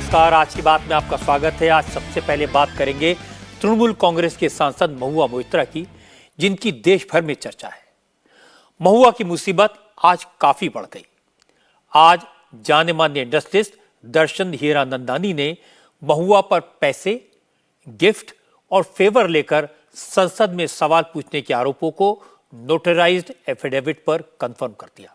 नमस्कार। आज की बात में आपका स्वागत है। आज सबसे पहले बात करेंगे तृणमूल कांग्रेस के सांसद महुआ मोइत्रा की, जिनकी देश भर में चर्चा है। महुआ की मुसीबत आज काफी बढ़ गई। आज जाने माने इंडस्ट्रियलिस्ट दर्शन हीरानंदानी ने महुआ पर पैसे, गिफ्ट और फेवर लेकर संसद में सवाल पूछने के आरोपों को नोटराइज्ड एफिडेविट पर कंफर्म कर दिया।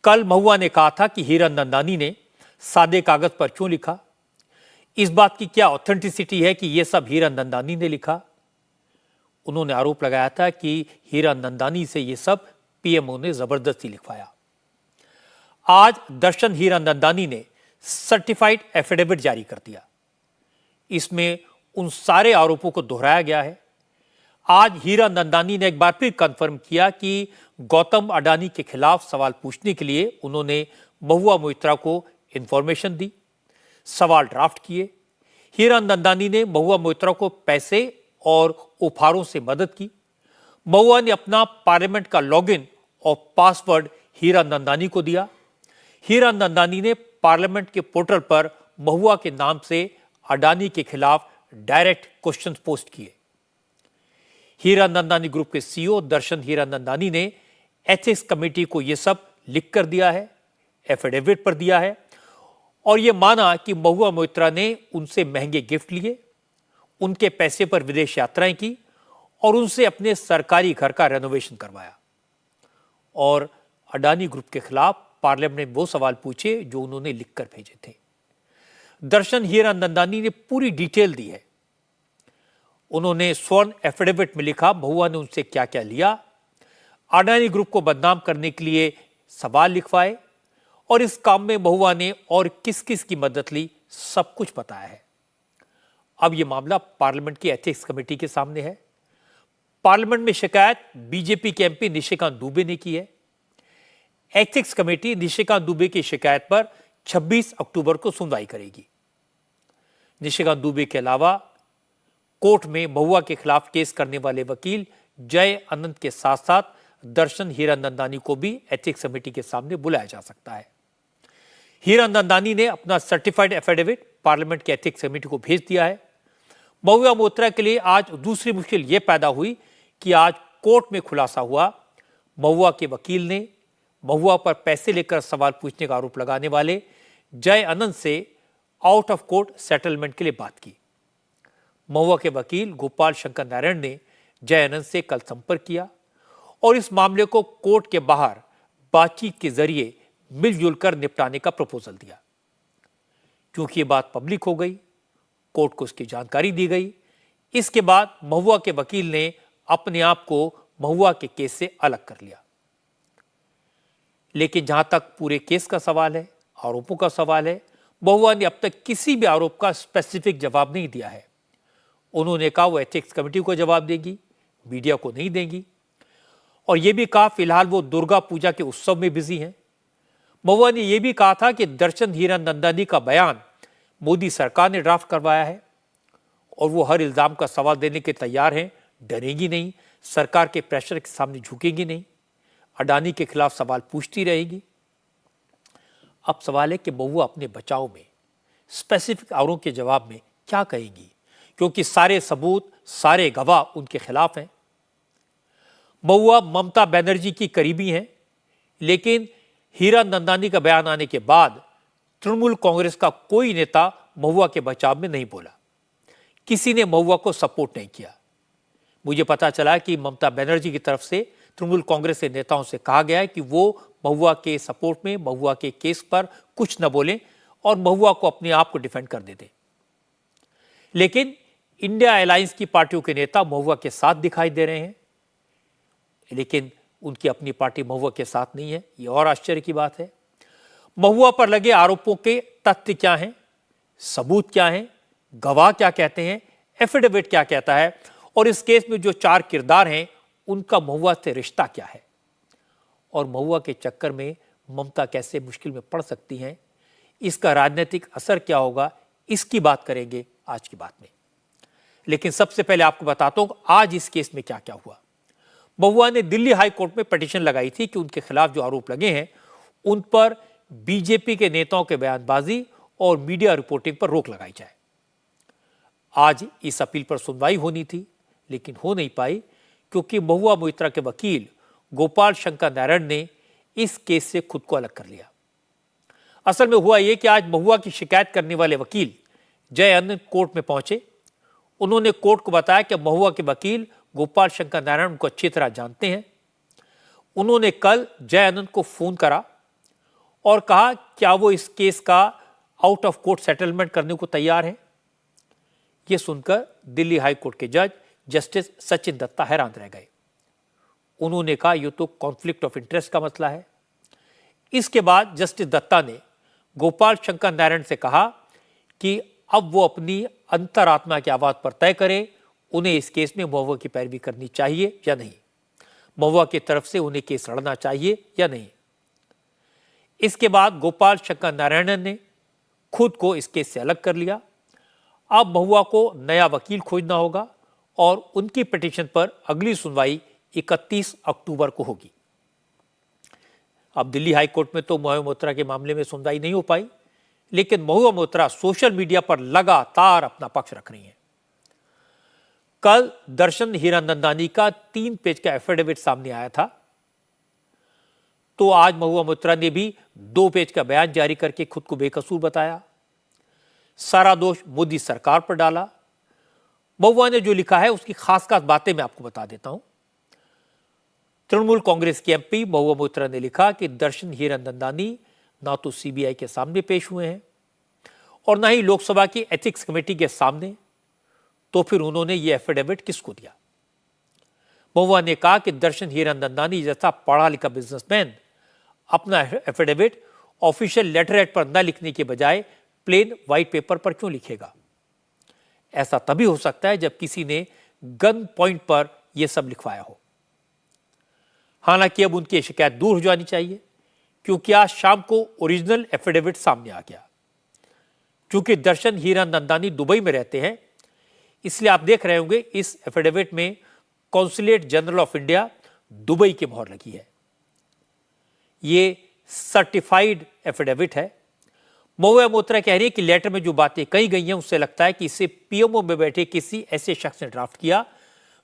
कल महुआ ने कहा था कि हीरानंदानी ने सादे कागज पर क्यों लिखा, इस बात की क्या ऑथेंटिसिटी है कि यह सब हीरानंदानी ने लिखा। उन्होंने आरोप लगाया था कि हीरानंदानी से यह सब पीएमओ ने जबरदस्ती लिखवाया। आज दर्शन हीरानंदानी ने सर्टिफाइड एफिडेविट जारी कर दिया। इसमें उन सारे आरोपों को दोहराया गया है। आज हीरानंदानी ने एक बार फिर कंफर्म किया कि गौतम अडानी के खिलाफ सवाल पूछने के लिए उन्होंने महुआ मोइत्रा को इंफॉर्मेशन दी, सवाल ड्राफ्ट किए। हीरानंदानी ने महुआ मोइत्रा को पैसे और उपहारों से मदद की। महुआ ने अपना पार्लियामेंट का लॉगिन और पासवर्ड हीरानंदानी को दिया। हीरानंदानी ने पार्लियामेंट के पोर्टल पर महुआ के नाम से अडानी के खिलाफ डायरेक्ट क्वेश्चन पोस्ट किए। हीरानंदानी ग्रुप के सीईओ दर्शन हीरानंदानी ने एथिक्स कमेटी को यह सब लिख कर दिया है, एफिडेविट पर दिया है और यह माना कि महुआ मोइत्रा ने उनसे महंगे गिफ्ट लिए, उनके पैसे पर विदेश यात्राएं की और उनसे अपने सरकारी घर का रेनोवेशन करवाया। और अडानी ग्रुप के खिलाफ पार्लियामेंट में वो सवाल पूछे जो उन्होंने लिखकर भेजे थे। दर्शन हीरानंदानी ने पूरी डिटेल दी है। उन्होंने स्वर्ण एफिडेविट में लिखा महुआ ने उनसे क्या क्या लिया, अडानी ग्रुप को बदनाम करने के लिए सवाल लिखवाए और इस काम में महुआ ने और किस किस की मदद ली, सब कुछ बताया है। अब यह मामला पार्लियामेंट की एथिक्स कमेटी के सामने है। पार्लियामेंट में शिकायत बीजेपी के एमपी निशिकांत दुबे ने की है। एथिक्स कमेटी निशिकांत दुबे की शिकायत पर 26 अक्टूबर को सुनवाई करेगी। निशिकांत दुबे के अलावा कोर्ट में महुआ के खिलाफ केस करने वाले वकील जय अनंत के साथ साथ दर्शन हीरानंदानी को भी एथिक्स कमेटी के सामने बुलाया जा सकता है। हीरानंदानी ने अपना सर्टिफाइड एफिडेविट पार्लियामेंट के एथिक्स कमेटी को भेज दिया है। महुआ मोइत्रा के लिए आज दूसरी मुश्किल यह पैदा हुई कि आज कोर्ट में खुलासा हुआ, महुआ के वकील ने महुआ पर पैसे लेकर सवाल पूछने का आरोप लगाने वाले जय अनंत से आउट ऑफ कोर्ट सेटलमेंट के लिए बात की। महुआ के वकील गोपाल शंकर नारायण ने जय अनंत से कल संपर्क किया और इस मामले को कोर्ट के बाहर बातचीत के जरिए मिलजुल कर निपटाने का प्रपोजल दिया। क्योंकि ये बात पब्लिक हो गई, कोर्ट को इसकी जानकारी दी गई। इसके बाद महुआ के वकील ने अपने आप को महुआ के केस से अलग कर लिया। लेकिन जहां तक पूरे केस का सवाल है, आरोपों का सवाल है, महुआ ने अब तक किसी भी आरोप का स्पेसिफिक जवाब नहीं दिया है। उन्होंने कहा वो एथिक्स कमेटी को जवाब देगी, मीडिया को नहीं देगी और यह भी कहा फिलहाल वो दुर्गा पूजा के उत्सव में बिजी हैं। महुआ ने यह भी कहा था कि दर्शन हीरानंदानी का बयान मोदी सरकार ने ड्राफ्ट करवाया है और वो हर इल्जाम का सवाल देने के तैयार हैं, डरेगी नहीं, सरकार के प्रेशर के सामने झुकेगी नहीं, अडानी के खिलाफ सवाल पूछती रहेगी। अब सवाल है कि महुआ अपने बचाव में स्पेसिफिक आरोपों के जवाब में क्या कहेंगी, क्योंकि सारे सबूत, सारे गवाह उनके खिलाफ हैं। महुआ ममता बनर्जी की करीबी हैं, लेकिन हीरानंदानी का बयान आने के बाद तृणमूल कांग्रेस का कोई नेता महुआ के बचाव में नहीं बोला। किसी ने महुआ को सपोर्ट नहीं किया। मुझे पता चला कि ममता बनर्जी की तरफ से तृणमूल कांग्रेस के नेताओं से कहा गया है कि वो महुआ के सपोर्ट में, महुआ के केस पर कुछ न बोलें और महुआ को अपने आप को डिफेंड कर दें। लेकिन इंडिया अलायंस की पार्टियों के नेता महुआ के साथ दिखाई दे रहे हैं, लेकिन उनकी अपनी पार्टी महुआ के साथ नहीं है। यह और आश्चर्य की बात है। महुआ पर लगे आरोपों के तथ्य क्या हैं, सबूत क्या हैं, गवाह क्या कहते हैं, एफिडेविट क्या कहता है और इस केस में जो 4 किरदार हैं उनका महुआ से रिश्ता क्या है और महुआ के चक्कर में ममता कैसे मुश्किल में पड़ सकती हैं, इसका राजनीतिक असर क्या होगा, इसकी बात करेंगे आज की बात में। लेकिन सबसे पहले आपको बताता हूं आज इस केस में क्या क्या हुआ। महुआ ने दिल्ली हाई कोर्ट में पिटीशन लगाई थी कि उनके खिलाफ जो आरोप लगे हैं उन पर बीजेपी के नेताओं के बयानबाजी और मीडिया रिपोर्टिंग पर रोक लगाई जाए। आज इस अपील पर सुनवाई होनी थी, लेकिन हो नहीं पाई क्योंकि महुआ मोइत्रा के वकील गोपाल शंकर नारायण ने इस केस से खुद को अलग कर लिया। असल में हुआ यह कि आज महुआ की शिकायत करने वाले वकील जय आनंद कोर्ट में पहुंचे। उन्होंने कोर्ट को बताया कि महुआ के वकील गोपाल शंकर नारायण को अच्छी तरह जानते हैं। उन्होंने कल जय आनंद को फोन करा और कहा क्या वो इस केस का आउट ऑफ कोर्ट सेटलमेंट करने को तैयार है। यह सुनकर दिल्ली हाई कोर्ट के जज जस्टिस सचिन दत्ता हैरान रह गए। उन्होंने कहा यह तो कॉन्फ्लिक्ट ऑफ इंटरेस्ट का मसला है। इसके बाद जस्टिस दत्ता ने गोपाल शंकर नारायण से कहा कि अब वो अपनी अंतरात्मा की आवाज पर तय करें, उन्हें इस केस में महुआ की पैरवी करनी चाहिए या नहीं, महुआ की तरफ से उन्हें केस लड़ना चाहिए या नहीं। इसके बाद गोपाल शंकर नारायणन ने खुद को इस केस से अलग कर लिया। अब महुआ को नया वकील खोजना होगा और उनकी पिटीशन पर अगली सुनवाई 31 अक्टूबर को होगी। अब दिल्ली हाई कोर्ट में तो महुआ मोइत्रा के मामले में सुनवाई नहीं हो पाई, लेकिन महुआ मोइत्रा सोशल मीडिया पर लगातार अपना पक्ष रख रही हैं। कल दर्शन हीरानंदानी का 3 पेज का एफिडेविट सामने आया था, तो आज महुआ मोइत्रा ने भी 2 पेज का बयान जारी करके खुद को बेकसूर बताया। सारा दोष मोदी सरकार पर डाला। महुआ ने जो लिखा है उसकी खास खास बातें मैं आपको बता देता हूं। तृणमूल कांग्रेस के एमपी महुआ मोइत्रा ने लिखा कि दर्शन हीरानंदानी ना तो सीबीआई के सामने पेश हुए हैं और ना ही लोकसभा की एथिक्स कमेटी के सामने, तो फिर उन्होंने ये एफिडेविट किसको दिया। महुआ ने कहा कि दर्शन हीरानंदानी जैसा पढ़ा लिखा बिजनेसमैन अपना एफिडेविट ऑफिशियल लेटरहेड पर न लिखने के बजाय प्लेन व्हाइट पेपर पर क्यों लिखेगा। ऐसा तभी हो सकता है जब किसी ने गन पॉइंट पर यह सब लिखवाया हो। हालांकि अब उनकी शिकायत दूर हो जानी चाहिए क्योंकि आज शाम को ओरिजिनल एफिडेविट सामने आ गया। क्योंकि दर्शन हीरानंदानी दुबई में रहते हैं, इसलिए आप देख रहे होंगे इस एफिडेविट में consulate general of India Dubai की मोहर लगी है। ये सर्टिफाइड एफिडेविट है। महुआ मोइत्रा कह रही है कि लेटर में जो बातें कही गई हैं उससे लगता है कि इसे पीएमओ में बैठे किसी ऐसे शख्स ने ड्राफ्ट किया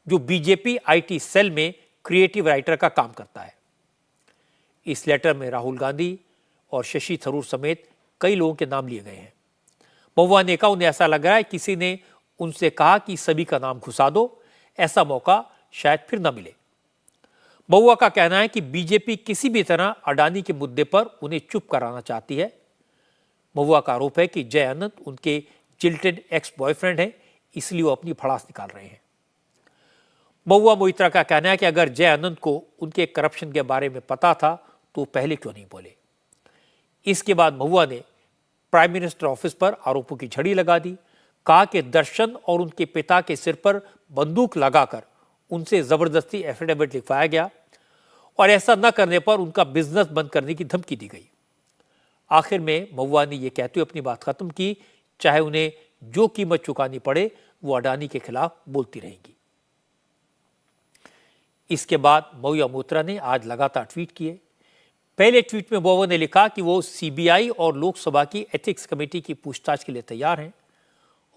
जो बीजेपी आईटी सेल में क्रिएटिव राइटर का काम करता है। इस लेटर में राहुल गांधी और शशि थरूर समेत कई लोगों के नाम लिए गए हैं। महुआ ने कहा उन्हें ऐसा लग रहा है किसी ने उनसे कहा कि सभी का नाम घुसा दो, ऐसा मौका शायद फिर न मिले। महुआ का कहना है कि बीजेपी किसी भी तरह अडानी के मुद्दे पर उन्हें चुप कराना चाहती है। महुआ का आरोप है कि जय आनंद उनके जिल्टेड एक्स बॉयफ्रेंड हैं, इसलिए वो अपनी भड़ास निकाल रहे हैं। महुआ मोइत्रा का कहना है कि अगर जय आनंद को उनके करप्शन के बारे में पता था तो पहले क्यों नहीं बोले। इसके बाद महुआ ने प्राइम मिनिस्टर ऑफिस पर आरोपों की झड़ी लगा दी। कहा कि दर्शन और उनके पिता के सिर पर बंदूक लगाकर उनसे जबरदस्ती एफिडेविट लिखवाया गया और ऐसा न करने पर उनका बिजनेस बंद करने की धमकी दी गई। आखिर में महुआ ने यह कहते हुए अपनी बात खत्म की, चाहे उन्हें जो कीमत चुकानी पड़े वो अडानी के खिलाफ बोलती रहेंगी। इसके बाद महुआ मोइत्रा ने आज लगातार ट्वीट किए। पहले ट्वीट में महुआ ने लिखा कि वो सीबीआई और लोकसभा की एथिक्स कमेटी की पूछताछ के लिए तैयार हैं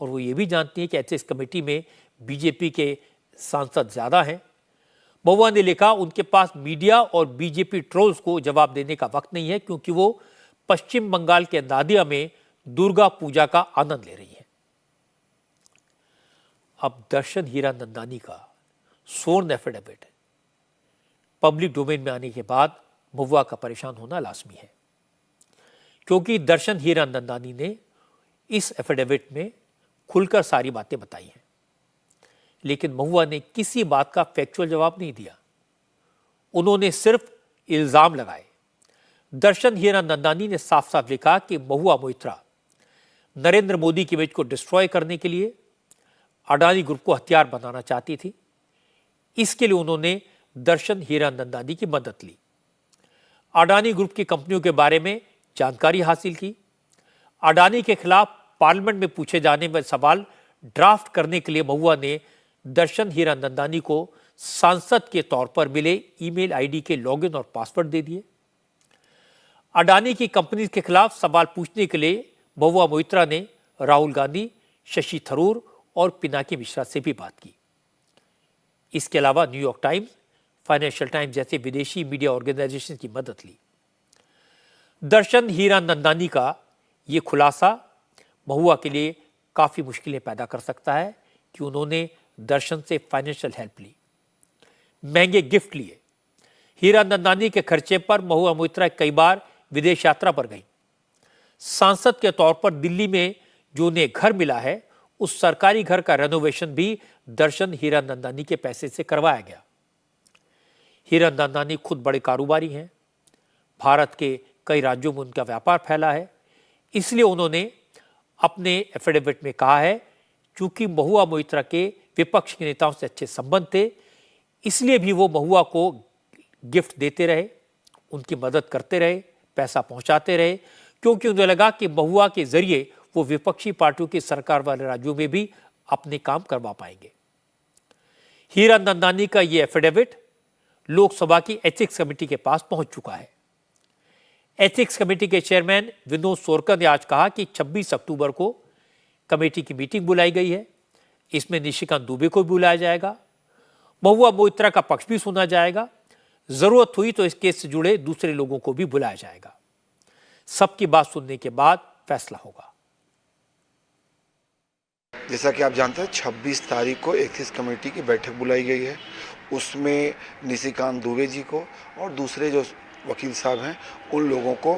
और वो ये भी जानती है कि एथिक्स कमेटी में बीजेपी के सांसद ज्यादा हैं। महुआ ने लिखा उनके पास मीडिया और बीजेपी ट्रोल्स को जवाब देने का वक्त नहीं है क्योंकि वो पश्चिम बंगाल के नादिया में दुर्गा पूजा का आनंद ले रही है। अब दर्शन हीरानंदानी का स्वर्ण एफिडेविट पब्लिक डोमेन में आने के बाद महुआ का परेशान होना लाजमी है क्योंकि दर्शन हीरानंदानी ने इस एफिडेविट में खुलकर सारी बातें बताई हैं, लेकिन महुआ ने किसी बात का फैक्चुअल जवाब नहीं दिया। उन्होंने सिर्फ इल्जाम लगाए। दर्शन हीरानंदानी ने साफ साफ लिखा कि महुआ मोइत्रा नरेंद्र मोदी की इमेज को डिस्ट्रॉय करने के लिए अडानी ग्रुप को हथियार बनाना चाहती थी। इसके लिए उन्होंने दर्शन हीरानंदानी की मदद ली। अडानी ग्रुप की कंपनियों के बारे में जानकारी हासिल की। अडानी के खिलाफ पार्लियामेंट में पूछे जाने वाले सवाल ड्राफ्ट करने के लिए महुआ ने दर्शन हीरानंदानी को सांसद के तौर पर मिले ईमेल आईडी के लॉगिन और पासवर्ड दे दिए। अडानी की कंपनी के खिलाफ सवाल पूछने के लिए महुआ मोइत्रा ने राहुल गांधी, शशि थरूर और पिनाकी मिश्रा से भी बात की। इसके अलावा न्यूयॉर्क टाइम्स, फाइनेंशियल टाइम्स जैसे विदेशी मीडिया ऑर्गेनाइजेशन की मदद ली। दर्शन हीरानंदानी का ये खुलासा महुआ के लिए काफी मुश्किलें पैदा कर सकता है कि उन्होंने दर्शन से फाइनेंशियल हेल्प ली, महंगे गिफ्ट लिए। हीरानंदानी के खर्चे पर महुआ मोइत्रा कई बार विदेश यात्रा पर गई। सांसद के तौर पर दिल्ली में जो उन्हें घर मिला है, उस सरकारी घर का रेनोवेशन भी दर्शन हीरानंदानी के पैसे से करवाया गया। हीरानंदानी खुद बड़े कारोबारी हैं। भारत के कई राज्यों में उनका व्यापार फैला है। इसलिए उन्होंने अपने एफिडेविट में कहा है, चूंकि महुआ मोइत्रा के विपक्ष के नेताओं से अच्छे संबंध थे, इसलिए भी वो महुआ को गिफ्ट देते रहे, उनकी मदद करते रहे, पैसा पहुंचाते रहे, क्योंकि उन्हें लगा कि महुआ के जरिए वो विपक्षी पार्टियों की सरकार वाले राज्यों में भी अपने काम करवा पाएंगे। हीरानंदानी का ये एफिडेविट लोकसभा की एथिक्स कमेटी के पास पहुंच चुका है। एथिक्स कमेटी के चेयरमैन विनोद सोरकर ने आज कहा कि 26 अक्टूबर को कमेटी की मीटिंग बुलाई गई है। इसमें निशिकांत दुबे को भी बुलाया जाएगा। महुआ मोइत्रा का पक्ष भी सुना जाएगा। जरूरत हुई तो इस केस से जुड़े दूसरे लोगों को भी बुलाया जाएगा। सबकी बात सुनने के बाद फैसला होगा। जैसा कि आप जानते हैं 26 तारीख को एथिक्स कमेटी की बैठक बुलाई गई है। उसमें निशिकांत दुबे जी को और दूसरे जो वकील साहब हैं उन लोगों को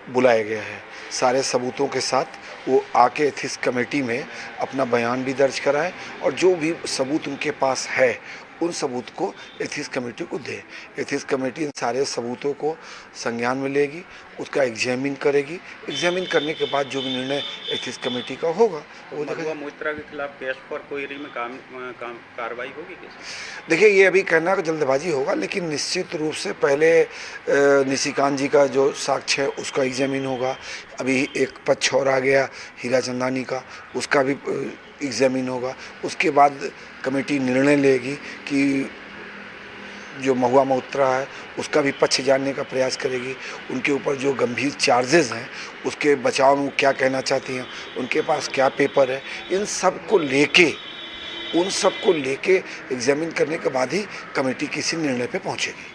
बुलाया गया है। सारे सबूतों के साथ वो आके एथिक्स कमेटी में अपना बयान भी दर्ज कराएं और जो भी सबूत उनके पास है उन सबूत को एथिक्स कमेटी को दे। एथिक्स कमेटी इन सारे सबूतों को संज्ञान में लेगी, उसका एग्जामिन करेगी। एग्जामिन करने के बाद जो भी निर्णय एथिक्स कमेटी का होगा वो महुआ मोइत्रा के खिलाफ केस पर कोई कार्रवाई होगी कैसे? देखिए, ये अभी कहना जल्दबाजी होगा, लेकिन निश्चित रूप से पहले निशिकांत जी का जो साक्ष्य है उसका एग्जामिन होगा। अभी एक पक्ष और आ गया हीराचंदानी का, उसका भी एग्जामिन होगा। उसके बाद कमेटी निर्णय लेगी कि जो महुआ मोइत्रा है उसका भी पक्ष जानने का प्रयास करेगी। उनके ऊपर जो गंभीर चार्जेस हैं उसके बचाव में क्या कहना चाहती हैं, उनके पास क्या पेपर है, इन सब को लेके एग्जामिन करने के बाद ही कमेटी किसी निर्णय पे पहुंचेगी।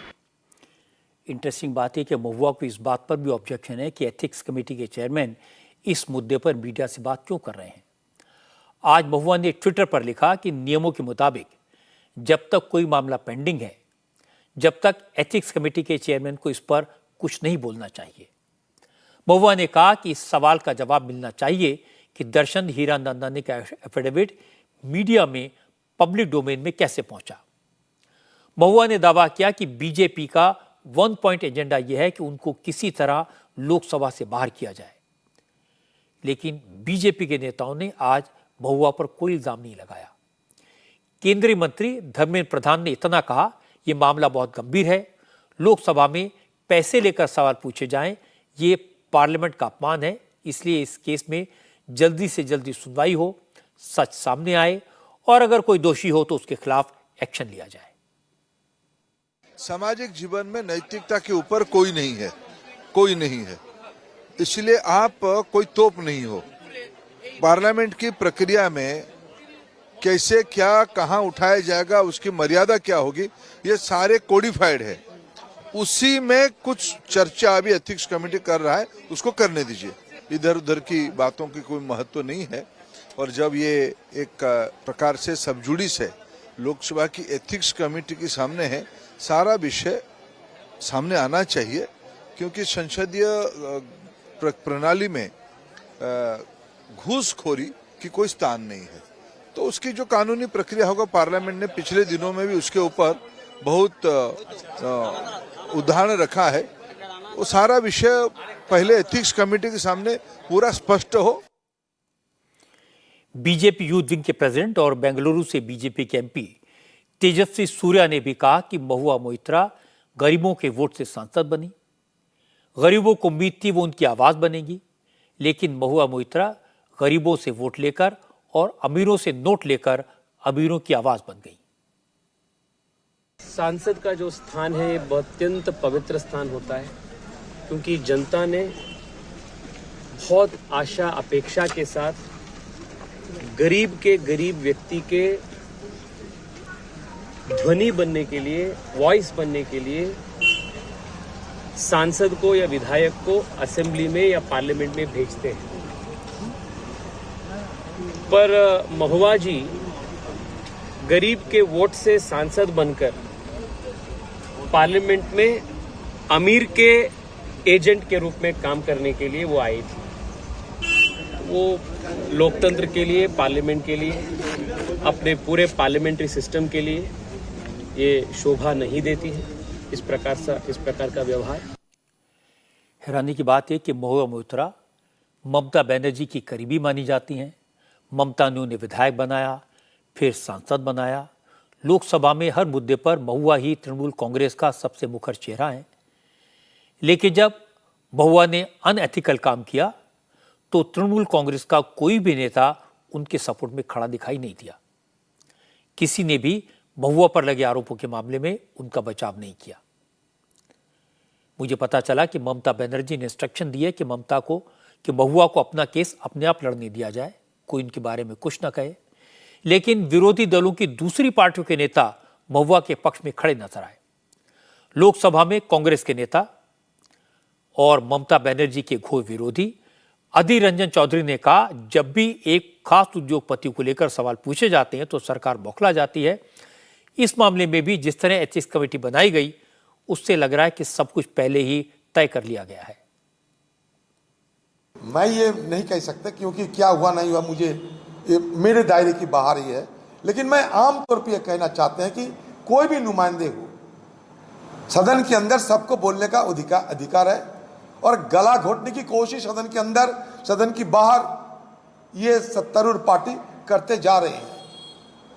इंटरेस्टिंग बात है कि महुआ को इस बात पर भी ऑब्जेक्शन है कि एथिक्स कमेटी के चेयरमैन इस मुद्दे पर मीडिया से बात क्यों कर रहे हैं। आज महुआ ने ट्विटर पर लिखा कि नियमों के मुताबिक जब तक कोई मामला पेंडिंग है, जब तक एथिक्स कमेटी के चेयरमैन को इस पर कुछ नहीं बोलना चाहिए। महुआ ने कहा कि इस सवाल का जवाब मिलना चाहिए कि दर्शन हीरानंदानी का एफिडेविट मीडिया में पब्लिक डोमेन में कैसे पहुंचा। महुआ ने दावा किया कि बीजेपी का 1 पॉइंट एजेंडा यह है कि उनको किसी तरह लोकसभा से बाहर किया जाए, लेकिन बीजेपी के नेताओं ने आज महुआ पर कोई इल्जाम नहीं लगाया। केंद्रीय मंत्री धर्मेंद्र प्रधान ने इतना कहा, यह मामला बहुत गंभीर है, लोकसभा में पैसे लेकर सवाल पूछे जाएं, ये पार्लियामेंट का अपमान है, इसलिए इस केस में जल्दी से जल्दी सुनवाई हो, सच सामने आए और अगर कोई दोषी हो तो उसके खिलाफ एक्शन लिया जाए। सामाजिक जीवन में नैतिकता के ऊपर कोई नहीं है, इसलिए आप कोई तोप नहीं हो। पार्लियामेंट की प्रक्रिया में कैसे क्या कहां उठाया जाएगा, उसकी मर्यादा क्या होगी, ये सारे कोडिफाइड है। उसी में कुछ चर्चा अभी एथिक्स कमेटी कर रहा है, उसको करने दीजिए। इधर उधर की बातों की कोई महत्व नहीं है। और जब ये एक प्रकार से सब जुडिस है, लोकसभा की एथिक्स कमेटी के सामने है, सारा विषय सामने आना चाहिए, क्योंकि संसदीय प्रणाली में घूसखोरी की कोई स्थान नहीं है। तो उसकी जो कानूनी प्रक्रिया होगा, पार्लियामेंट ने पिछले दिनों में भी उसके ऊपर बहुत उदाहरण रखा है। वो सारा विषय पहले एथिक्स कमेटी के सामने पूरा स्पष्ट हो। बीजेपी यूथ विंग के प्रेसिडेंट और बेंगलुरु से बीजेपी के एमपी तेजस्वी सूर्या ने भी कहा कि महुआ मोइत्रा गरीबों के वोट से सांसद बनी। गरीबों को उम्मीद थी वो उनकी आवाज बनेगी, लेकिन महुआ मोइत्रा गरीबों से वोट लेकर और अमीरों से नोट लेकर अमीरों की आवाज बन गई। सांसद का जो स्थान है ये अत्यंत पवित्र स्थान होता है, क्योंकि जनता ने बहुत आशा अपेक्षा के साथ गरीब के गरीब व्यक्ति के ध्वनि बनने के लिए, वॉइस बनने के लिए सांसद को या विधायक को असेंबली में या पार्लियामेंट में भेजते हैं। पर महुआ जी गरीब के वोट से सांसद बनकर पार्लियामेंट में अमीर के एजेंट के रूप में काम करने के लिए वो आई थी। वो लोकतंत्र के लिए, पार्लियामेंट के लिए, अपने पूरे पार्लियामेंट्री सिस्टम के लिए ये शोभा नहीं देती है इस प्रकार का व्यवहार। हैरानी की बात है कि महुआ मोइत्रा ममता बनर्जी की करीबी मानी जाती हैं। ममता ने उन्हें विधायक बनाया, फिर सांसद बनाया। लोकसभा में हर मुद्दे पर महुआ ही तृणमूल कांग्रेस का सबसे मुखर चेहरा है। लेकिन जब महुआ ने अनएथिकल काम किया तो तृणमूल कांग्रेस का कोई भी नेता उनके सपोर्ट में खड़ा दिखाई नहीं दिया। किसी ने भी महुआ पर लगे आरोपों के मामले में उनका बचाव नहीं किया। मुझे पता चला कि ममता बनर्जी ने इंस्ट्रक्शन दिए कि महुआ को अपना केस अपने आप लड़ने दिया जाए, कोई इनके बारे में कुछ न कहे। लेकिन विरोधी दलों की दूसरी पार्टियों के नेता महुआ के पक्ष में खड़े नजर आए। लोकसभा में कांग्रेस के नेता और ममता बनर्जी के घोर विरोधी अधीर रंजन चौधरी ने कहा, जब भी एक खास उद्योगपति को लेकर सवाल पूछे जाते हैं तो सरकार बौखला जाती है। इस मामले में भी जिस तरह एथिक्स कमेटी बनाई गई, उससे लग रहा है कि सब कुछ पहले ही तय कर लिया गया है। मैं ये नहीं कह सकता क्योंकि क्या हुआ नहीं हुआ मुझे मेरे दायरे की बाहर ही है, लेकिन मैं आम तौर पर यह कहना चाहते हैं कि कोई भी नुमाइंदे हो, सदन के अंदर सबको बोलने का अधिकार है और गला घोटने की कोशिश सदन के अंदर, सदन की बाहर ये सत्तारूढ़ पार्टी करते जा रहे हैं।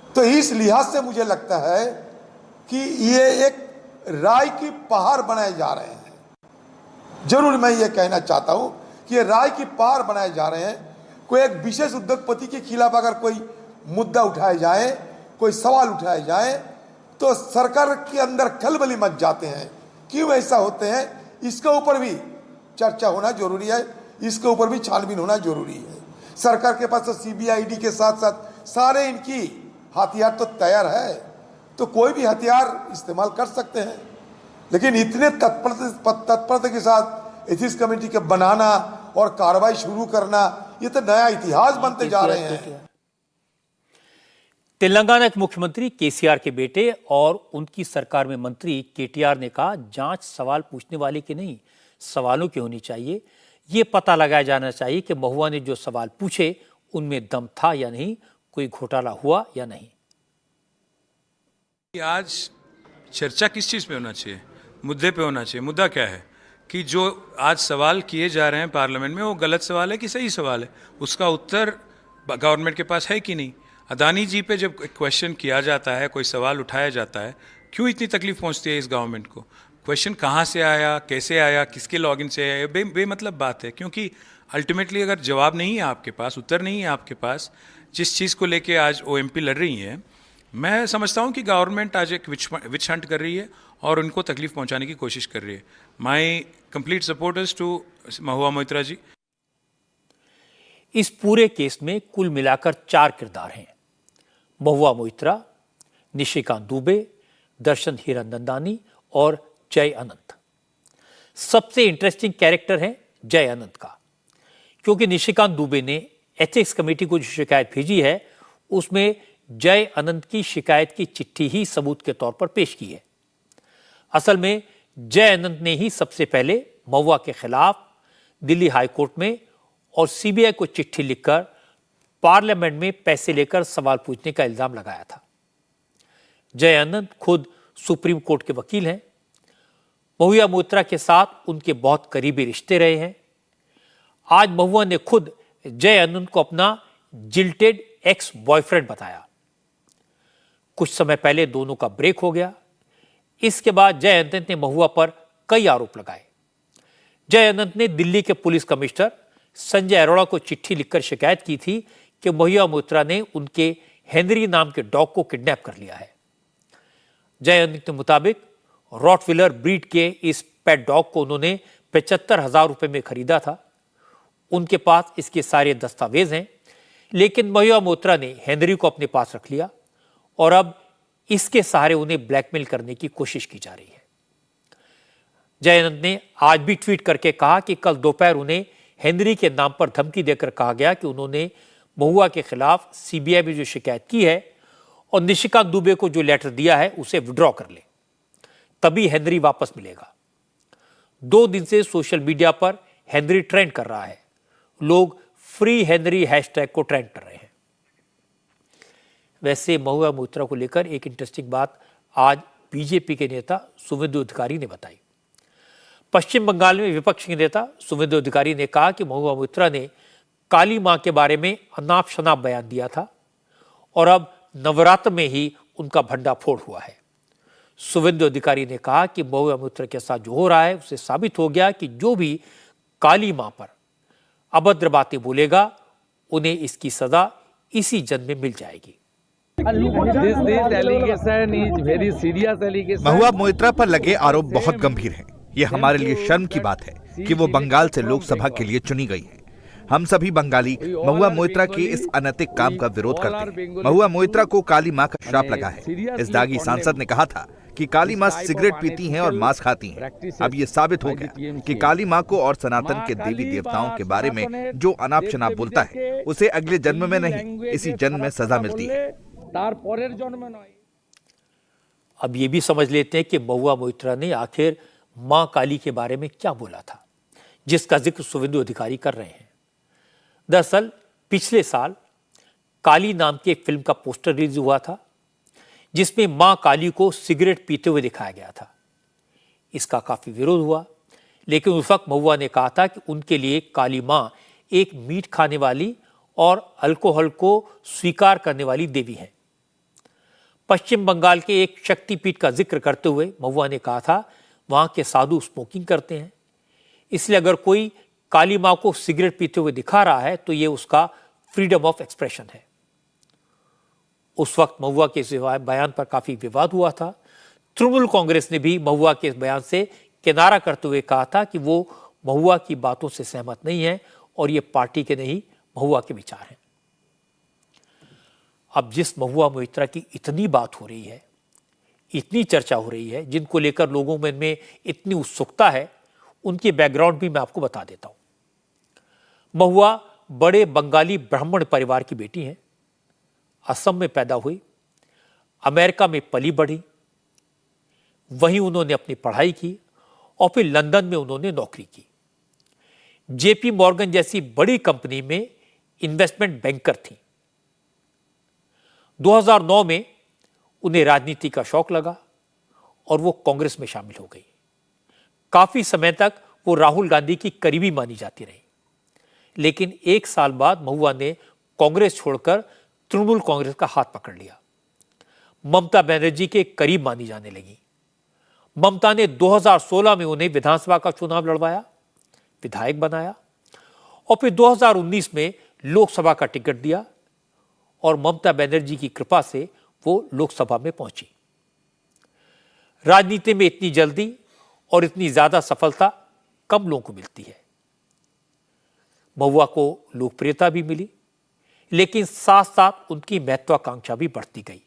तो इस लिहाज से मुझे लगता है कि ये एक राय की पहाड़ बनाए जा रहे हैं। जरूर मैं ये कहना चाहता हूं कि ये राय की पहाड़ बनाए जा रहे हैं। कोई एक विशेष उद्योगपति के खिलाफ अगर कोई मुद्दा उठाया जाए, कोई सवाल उठाया जाए, तो सरकार के अंदर खलबली मच जाते हैं। क्यों ऐसा होते हैं, इसके ऊपर भी चर्चा होना जरूरी है, इसके ऊपर भी छानबीन होना जरूरी है। सरकार के पास तो सीबीआईडी के साथ साथ सारे इनकी हथियार तो तैयार है, तो कोई भी हथियार इस्तेमाल कर सकते हैं। लेकिन इतने तत्परता के साथ एथिक्स कमेटी के बनाना और कार्रवाई शुरू करना, ये तो नया इतिहास बनते जा रहे हैं। तेलंगाना के मुख्यमंत्री केसीआर के बेटे और उनकी सरकार में मंत्री केटीआर ने कहा, जांच सवाल पूछने वाले की नहीं, सवालों की होनी चाहिए। ये पता लगाया जाना चाहिए कि महुआ ने जो सवाल पूछे उनमें दम था या नहीं, कोई घोटाला हुआ या नहीं। आज चर्चा किस चीज़ पे होना चाहिए? मुद्दे पे होना चाहिए। मुद्दा क्या है कि जो आज सवाल किए जा रहे हैं पार्लियामेंट में, वो गलत सवाल है कि सही सवाल है, उसका उत्तर गवर्नमेंट के पास है कि नहीं। अदानी जी पे जब क्वेश्चन किया जाता है, कोई सवाल उठाया जाता है, क्यों इतनी तकलीफ पहुंचती है इस गवर्नमेंट को? क्वेश्चन कहाँ से आया, कैसे आया, किसके लॉगिन से आया, बेमतलब बात है। क्योंकि अल्टीमेटली अगर जवाब नहीं है आपके पास, उत्तर नहीं है आपके पास, जिस चीज़ को लेके आज ओएमपी लड़ रही हैं, मैं समझता हूँ कि गवर्नमेंट आज एक विच हंट कर रही है और उनको तकलीफ पहुँचाने की कोशिश कर रही है। My complete supporters to Mahua Moitra जी। इस पूरे केस में कुल मिलाकर 4 किरदार हैं: महुआ मोइत्रा, निशिकांत दुबे, दर्शन हीरानंदानी और जय अनंत। सबसे इंटरेस्टिंग कैरेक्टर है जय अनंत का, क्योंकि निशिकांत दुबे ने एथिक्स कमेटी को जो शिकायत भेजी है, उसमें जय अनंत की शिकायत की चिट्ठी ही सबूत के तौर पर पेश की है। असल में जय अनंत ने ही सबसे पहले महुआ के खिलाफ दिल्ली हाईकोर्ट में और सीबीआई को चिट्ठी लिखकर पार्लियामेंट में पैसे लेकर सवाल पूछने का इल्जाम लगाया था। जय अनंत खुद सुप्रीम कोर्ट के वकील हैं। महुआ मोइत्रा के साथ उनके बहुत करीबी रिश्ते रहे हैं। आज महुआ ने खुद जय अनंत को अपना जिल्टेड एक्स बॉयफ्रेंड बताया। कुछ समय पहले दोनों का ब्रेक हो गया। इसके बाद जय अनंत ने महुआ पर कई आरोप लगाए। जय अनंत ने दिल्ली के पुलिस कमिश्नर संजय अरोड़ा को चिट्ठी लिखकर शिकायत की थी कि महुआ मोइत्रा ने उनके हेनरी नाम के डॉग को किडनैप कर लिया है। जय अनंत के मुताबिक रॉटविलर ब्रीड के इस पेट डॉग को उन्होंने 75,000 रुपए में खरीदा था। उनके पास इसके सारे दस्तावेज हैं, लेकिन महुआ मोइत्रा ने हेनरी को अपने पास रख लिया और अब इसके सहारे उन्हें ब्लैकमेल करने की कोशिश की जा रही है। जयंत ने आज भी ट्वीट करके कहा कि कल दोपहर उन्हें हेनरी के नाम पर धमकी देकर कहा गया कि उन्होंने महुआ के खिलाफ सीबीआई में जो शिकायत की है और निशिकांत दुबे को जो लेटर दिया है उसे विड्रॉ कर ले, तभी हेनरी वापस मिलेगा। 2 दिन से सोशल मीडिया पर हेनरी ट्रेंड कर रहा है। लोग फ्री हेनरी हैशटैग को ट्रेंड कर रहे हैं। वैसे महुआ मोइत्रा को लेकर एक इंटरेस्टिंग बात आज बीजेपी के नेता शुभेंदु अधिकारी ने बताई। पश्चिम बंगाल में विपक्ष के नेता शुभेंदु अधिकारी ने कहा कि महुआ मोइत्रा ने काली मां के बारे में अनाप शनाप बयान दिया था और अब नवरात्र में ही उनका भंडाफोड़ हुआ है। शुभेंदु अधिकारी ने कहा कि महुआ मोइत्रा के साथ जो हो रहा है उससे साबित हो गया कि जो भी काली मां पर अभद्र बातें बोलेगा उन्हें इसकी सजा इसी जन्म में मिल जाएगी। महुआ मोइत्रा पर लगे आरोप बहुत गंभीर हैं। ये हमारे लिए शर्म की बात है कि वो बंगाल से लोकसभा के लिए चुनी गई हैं। हम सभी बंगाली महुआ मोइत्रा के इस अनैतिक काम का विरोध करते हैं। महुआ मोइत्रा को काली मां का श्राप लगा है। इस दागी सांसद ने कहा था कि काली मां सिगरेट पीती हैं और मांस खाती हैं। अब ये साबित हो गया कि काली मां को और सनातन के देवी देवताओं के बारे में जो अनाप शनाप बोलता है उसे अगले जन्म में नहीं, इसी जन्म में सजा मिलती है। अब ये भी समझ लेते हैं कि महुआ मोइत्रा ने आखिर मां काली के बारे में क्या बोला था, जिसका जिक्र शुभेंदु अधिकारी कर रहे हैं। दरअसल पिछले साल काली नाम की एक फिल्म का पोस्टर रिलीज हुआ था, जिसमें मां काली को सिगरेट पीते हुए दिखाया गया था। इसका काफी विरोध हुआ, लेकिन उस वक्त महुआ ने कहा था कि उनके लिए काली मां एक मीट खाने वाली और अल्कोहल को स्वीकार करने वाली देवी है। पश्चिम बंगाल के एक शक्तिपीठ का जिक्र करते हुए महुआ ने कहा था वहां के साधु स्मोकिंग करते हैं, इसलिए अगर कोई काली मां को सिगरेट पीते हुए दिखा रहा है तो ये उसका फ्रीडम ऑफ एक्सप्रेशन है। उस वक्त महुआ के इस बयान पर काफी विवाद हुआ था। तृणमूल कांग्रेस ने भी महुआ के इस बयान से किनारा करते हुए कहा था कि वो महुआ की बातों से सहमत नहीं है और ये पार्टी के नहीं महुआ के विचार हैं। अब जिस महुआ मोइत्रा की इतनी बात हो रही है, इतनी चर्चा हो रही है, जिनको लेकर लोगों में इतनी उत्सुकता है, उनकी बैकग्राउंड भी मैं आपको बता देता हूं। महुआ बड़े बंगाली ब्राह्मण परिवार की बेटी हैं। असम में पैदा हुई, अमेरिका में पली बढ़ी, वहीं उन्होंने अपनी पढ़ाई की और फिर लंदन में उन्होंने नौकरी की। जेपी मॉर्गन जैसी बड़ी कंपनी में इन्वेस्टमेंट बैंकर थी। 2009 में उन्हें राजनीति का शौक लगा और वो कांग्रेस में शामिल हो गई। काफी समय तक वो राहुल गांधी की करीबी मानी जाती रही, लेकिन 1 साल बाद महुआ ने कांग्रेस छोड़कर तृणमूल कांग्रेस का हाथ पकड़ लिया। ममता बनर्जी के करीब मानी जाने लगी। ममता ने 2016 में उन्हें विधानसभा का चुनाव लड़वाया, विधायक बनाया और फिर 2019 में लोकसभा का टिकट दिया और ममता बनर्जी की कृपा से वो लोकसभा में पहुंची। राजनीति में इतनी जल्दी और इतनी ज्यादा सफलता कम लोगों को मिलती है। महुआ को लोकप्रियता भी मिली, लेकिन साथ साथ उनकी महत्वाकांक्षा भी बढ़ती गई।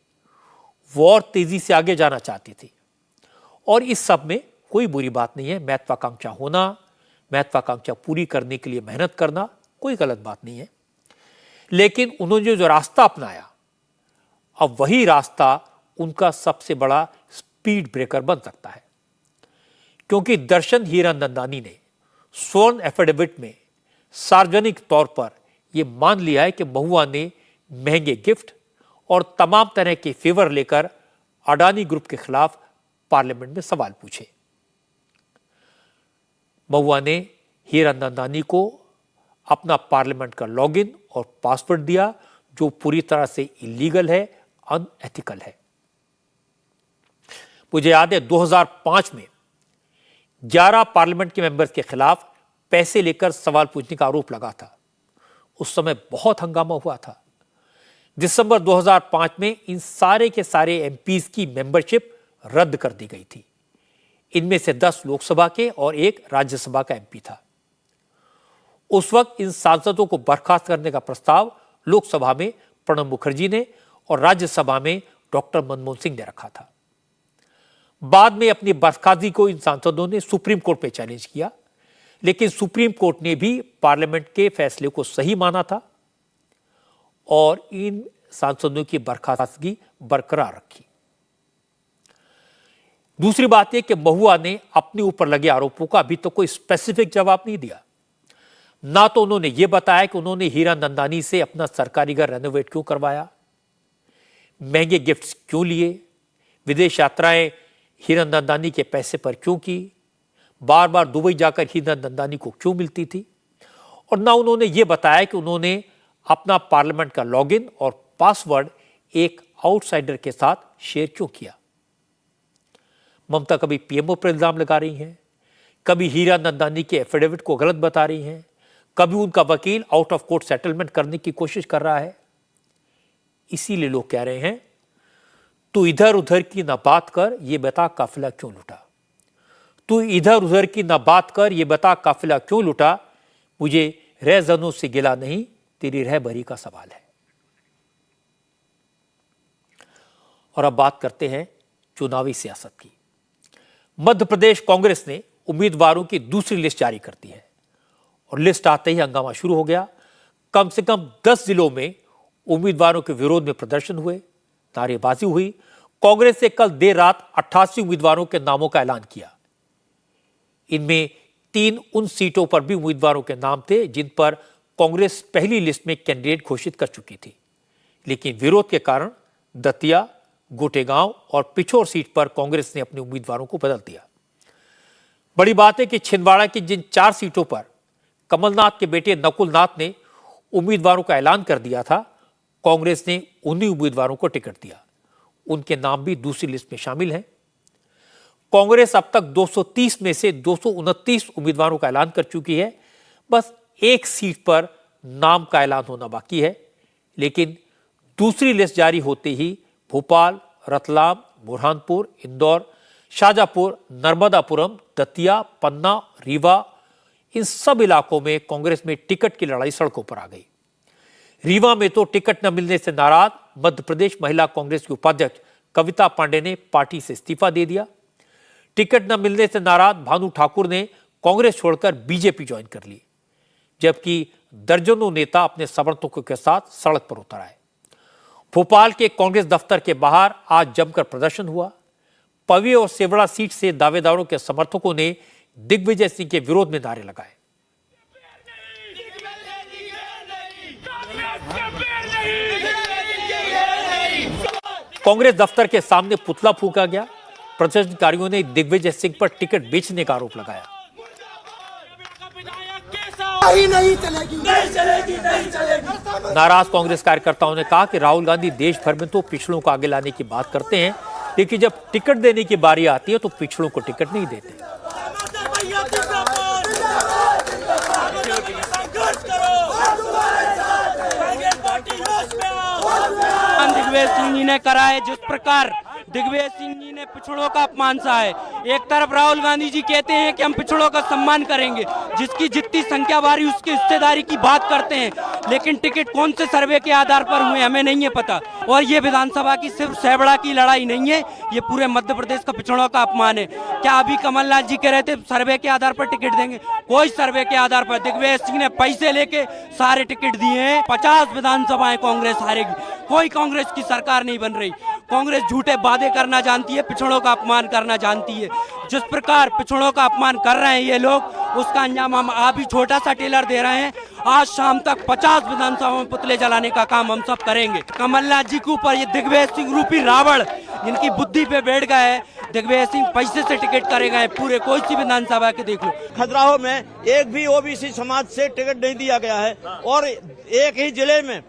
वो और तेजी से आगे जाना चाहती थी और इस सब में कोई बुरी बात नहीं है। महत्वाकांक्षा होना, महत्वाकांक्षा पूरी करने के लिए मेहनत करना कोई गलत बात नहीं है। लेकिन उन्होंने जो रास्ता अपनाया, अब वही रास्ता उनका सबसे बड़ा स्पीड ब्रेकर बन सकता है, क्योंकि दर्शन हीरानंदानी ने स्वर्ण एफिडेविट में सार्वजनिक तौर पर यह मान लिया है कि महुआ ने महंगे गिफ्ट और तमाम तरह के फेवर लेकर अडानी ग्रुप के खिलाफ पार्लियामेंट में सवाल पूछे। महुआ ने हीरानंदानी को अपना पार्लियामेंट का लॉगिन और पासवर्ड दिया, जो पूरी तरह से इलीगल है, अनएथिकल है। मुझे याद है 2005 में 11 पार्लियामेंट के मेंबर्स के खिलाफ पैसे लेकर सवाल पूछने का आरोप लगा था। उस समय बहुत हंगामा हुआ था। दिसंबर 2005 में इन सारे के सारे एमपीज की मेंबरशिप रद्द कर दी गई थी। इनमें से 10 लोकसभा के और 1 राज्यसभा का एमपी था। उस वक्त इन सांसदों को बर्खास्त करने का प्रस्ताव लोकसभा में प्रणब मुखर्जी ने और राज्यसभा में डॉक्टर मनमोहन सिंह ने रखा था। बाद में अपनी बर्खास्तगी को इन सांसदों ने सुप्रीम कोर्ट में चैलेंज किया, लेकिन सुप्रीम कोर्ट ने भी पार्लियामेंट के फैसले को सही माना था और इन सांसदों की बर्खास्तगी बरकरार रखी। दूसरी बात यह कि महुआ ने अपने ऊपर लगे आरोपों का अभी तक कोई स्पेसिफिक जवाब नहीं दिया। ना तो उन्होंने यह बताया कि उन्होंने हीरा नंदानी से अपना सरकारी घर रेनोवेट क्यों करवाया, महंगे गिफ्ट्स क्यों लिए, विदेश यात्राएं हीरा नंदानी के पैसे पर क्यों की, बार बार दुबई जाकर हीरा नंदानी को क्यों मिलती थी, और ना उन्होंने ये बताया कि उन्होंने अपना पार्लियामेंट का लॉगिन और पासवर्ड एक आउटसाइडर के साथ शेयर क्यों किया। ममता कभी पीएमओ पर इल्जाम लगा रही हैं, कभी हीरा नंदानी के एफिडेविट को गलत बता रही हैं, कभी उनका वकील आउट ऑफ कोर्ट सेटलमेंट करने की कोशिश कर रहा है। इसीलिए लोग कह रहे हैं तू इधर उधर की ना बात कर, ये बता काफिला क्यों लुटा। तू इधर उधर की ना बात कर, ये बता काफिला क्यों लुटा। मुझे रहजनों से गिला नहीं, तेरी रहबरी का सवाल है। और अब बात करते हैं चुनावी सियासत की। मध्य प्रदेश कांग्रेस ने उम्मीदवारों की दूसरी लिस्ट जारी कर दी है और लिस्ट आते ही हंगामा शुरू हो गया। कम से कम 10 जिलों में उम्मीदवारों के विरोध में प्रदर्शन हुए, नारेबाजी हुई। कांग्रेस ने कल देर रात 88 उम्मीदवारों के नामों का ऐलान किया। इनमें 3 उन सीटों पर भी उम्मीदवारों के नाम थे जिन पर कांग्रेस पहली लिस्ट में कैंडिडेट घोषित कर चुकी थी, लेकिन विरोध के कारण दतिया, गोटेगांव और पिछोर सीट पर कांग्रेस ने अपने उम्मीदवारों को बदल दिया। बड़ी बात है कि छिंदवाड़ा की जिन 4 सीटों पर कमलनाथ के बेटे नकुल नाथ ने उम्मीदवारों का ऐलान कर दिया था, कांग्रेस ने उन्हीं उम्मीदवारों को टिकट दिया। उनके नाम भी दूसरी लिस्ट में शामिल हैं। कांग्रेस अब तक 230 में से 229 उम्मीदवारों का ऐलान कर चुकी है। बस एक सीट पर नाम का ऐलान होना बाकी है, लेकिन दूसरी लिस्ट जारी होते ही भोपाल, रतलाम, बुरहानपुर, इंदौर, शाजापुर, नर्मदापुरम, दतिया, पन्ना, रीवा, इन सब इलाकों में कांग्रेस में टिकट की लड़ाई सड़कों पर आ गई। रीवा में तो टिकट न मिलने से नाराज मध्य प्रदेश महिला कांग्रेस की उपाध्यक्ष कविता पांडे ने पार्टी से इस्तीफा दे दिया। टिकट न मिलने से नाराज भानु ठाकुर ने कांग्रेस छोड़कर बीजेपी ज्वाइन कर ली, जबकि दर्जनों नेता अपने समर्थकों के साथ सड़क पर उतर आए। भोपाल के कांग्रेस दफ्तर के बाहर आज जमकर प्रदर्शन हुआ। पवे और सेवड़ा सीट से दावेदारों के समर्थकों ने दिग्विजय सिंह के विरोध में नारे लगाए। कांग्रेस दफ्तर के सामने पुतला फूंका गया। प्रदर्शनकारियों ने दिग्विजय सिंह पर टिकट बेचने का आरोप लगाया। नाराज कांग्रेस कार्यकर्ताओं ने कहा कि राहुल गांधी देश भर में तो पिछड़ों को आगे लाने की बात करते हैं, लेकिन जब टिकट देने की बारी आती है तो पिछड़ों को टिकट नहीं देते। दिग्विजय सिंह जी ने करा है, जिस प्रकार दिग्विजय सिंह जी ने पिछड़ों का अपमान सहा है। एक तरफ राहुल गांधी जी कहते हैं कि हम पिछड़ों का सम्मान करेंगे, जिसकी जितनी संख्या बारी उसकी हिस्सेदारी की बात करते हैं, लेकिन टिकट कौन से सर्वे के आधार पर हुए हमें नहीं है पता। और ये विधानसभा की सिर्फ सेवड़ा की लड़ाई नहीं है, ये पूरे मध्य प्रदेश का पिछड़ों का अपमान है। क्या अभी कमलनाथ जी कह रहे थे सर्वे के आधार पर टिकट देंगे? कोई सर्वे के आधार पर दिग्विजय सिंह ने पैसे लेके सारे टिकट दिए हैं। 50 विधानसभाएं कांग्रेस हारेगी, कोई कांग्रेस की सरकार नहीं बन रही। कांग्रेस झूठे वादे करना जानती है, पिछड़ों का अपमान करना जानती है। जिस प्रकार पिछड़ों का अपमान कर रहे हैं ये लोग, उसका अंजाम हम आप ही छोटा सा टेलर दे रहे हैं। आज शाम तक 50 विधानसभा में पुतले जलाने का काम हम सब करेंगे। कमलनाथ जी के ऊपर ये दिग्विजय सिंह रूपी रावण जिनकी बुद्धि पे बैठ गया है, दिग्विजय सिंह पैसे से टिकट करेगा है पूरे कोई सी विधानसभा के देख लो। खजुराहो में एक भी ओबीसी समाज से टिकट नहीं दिया गया है और एक ही जिले में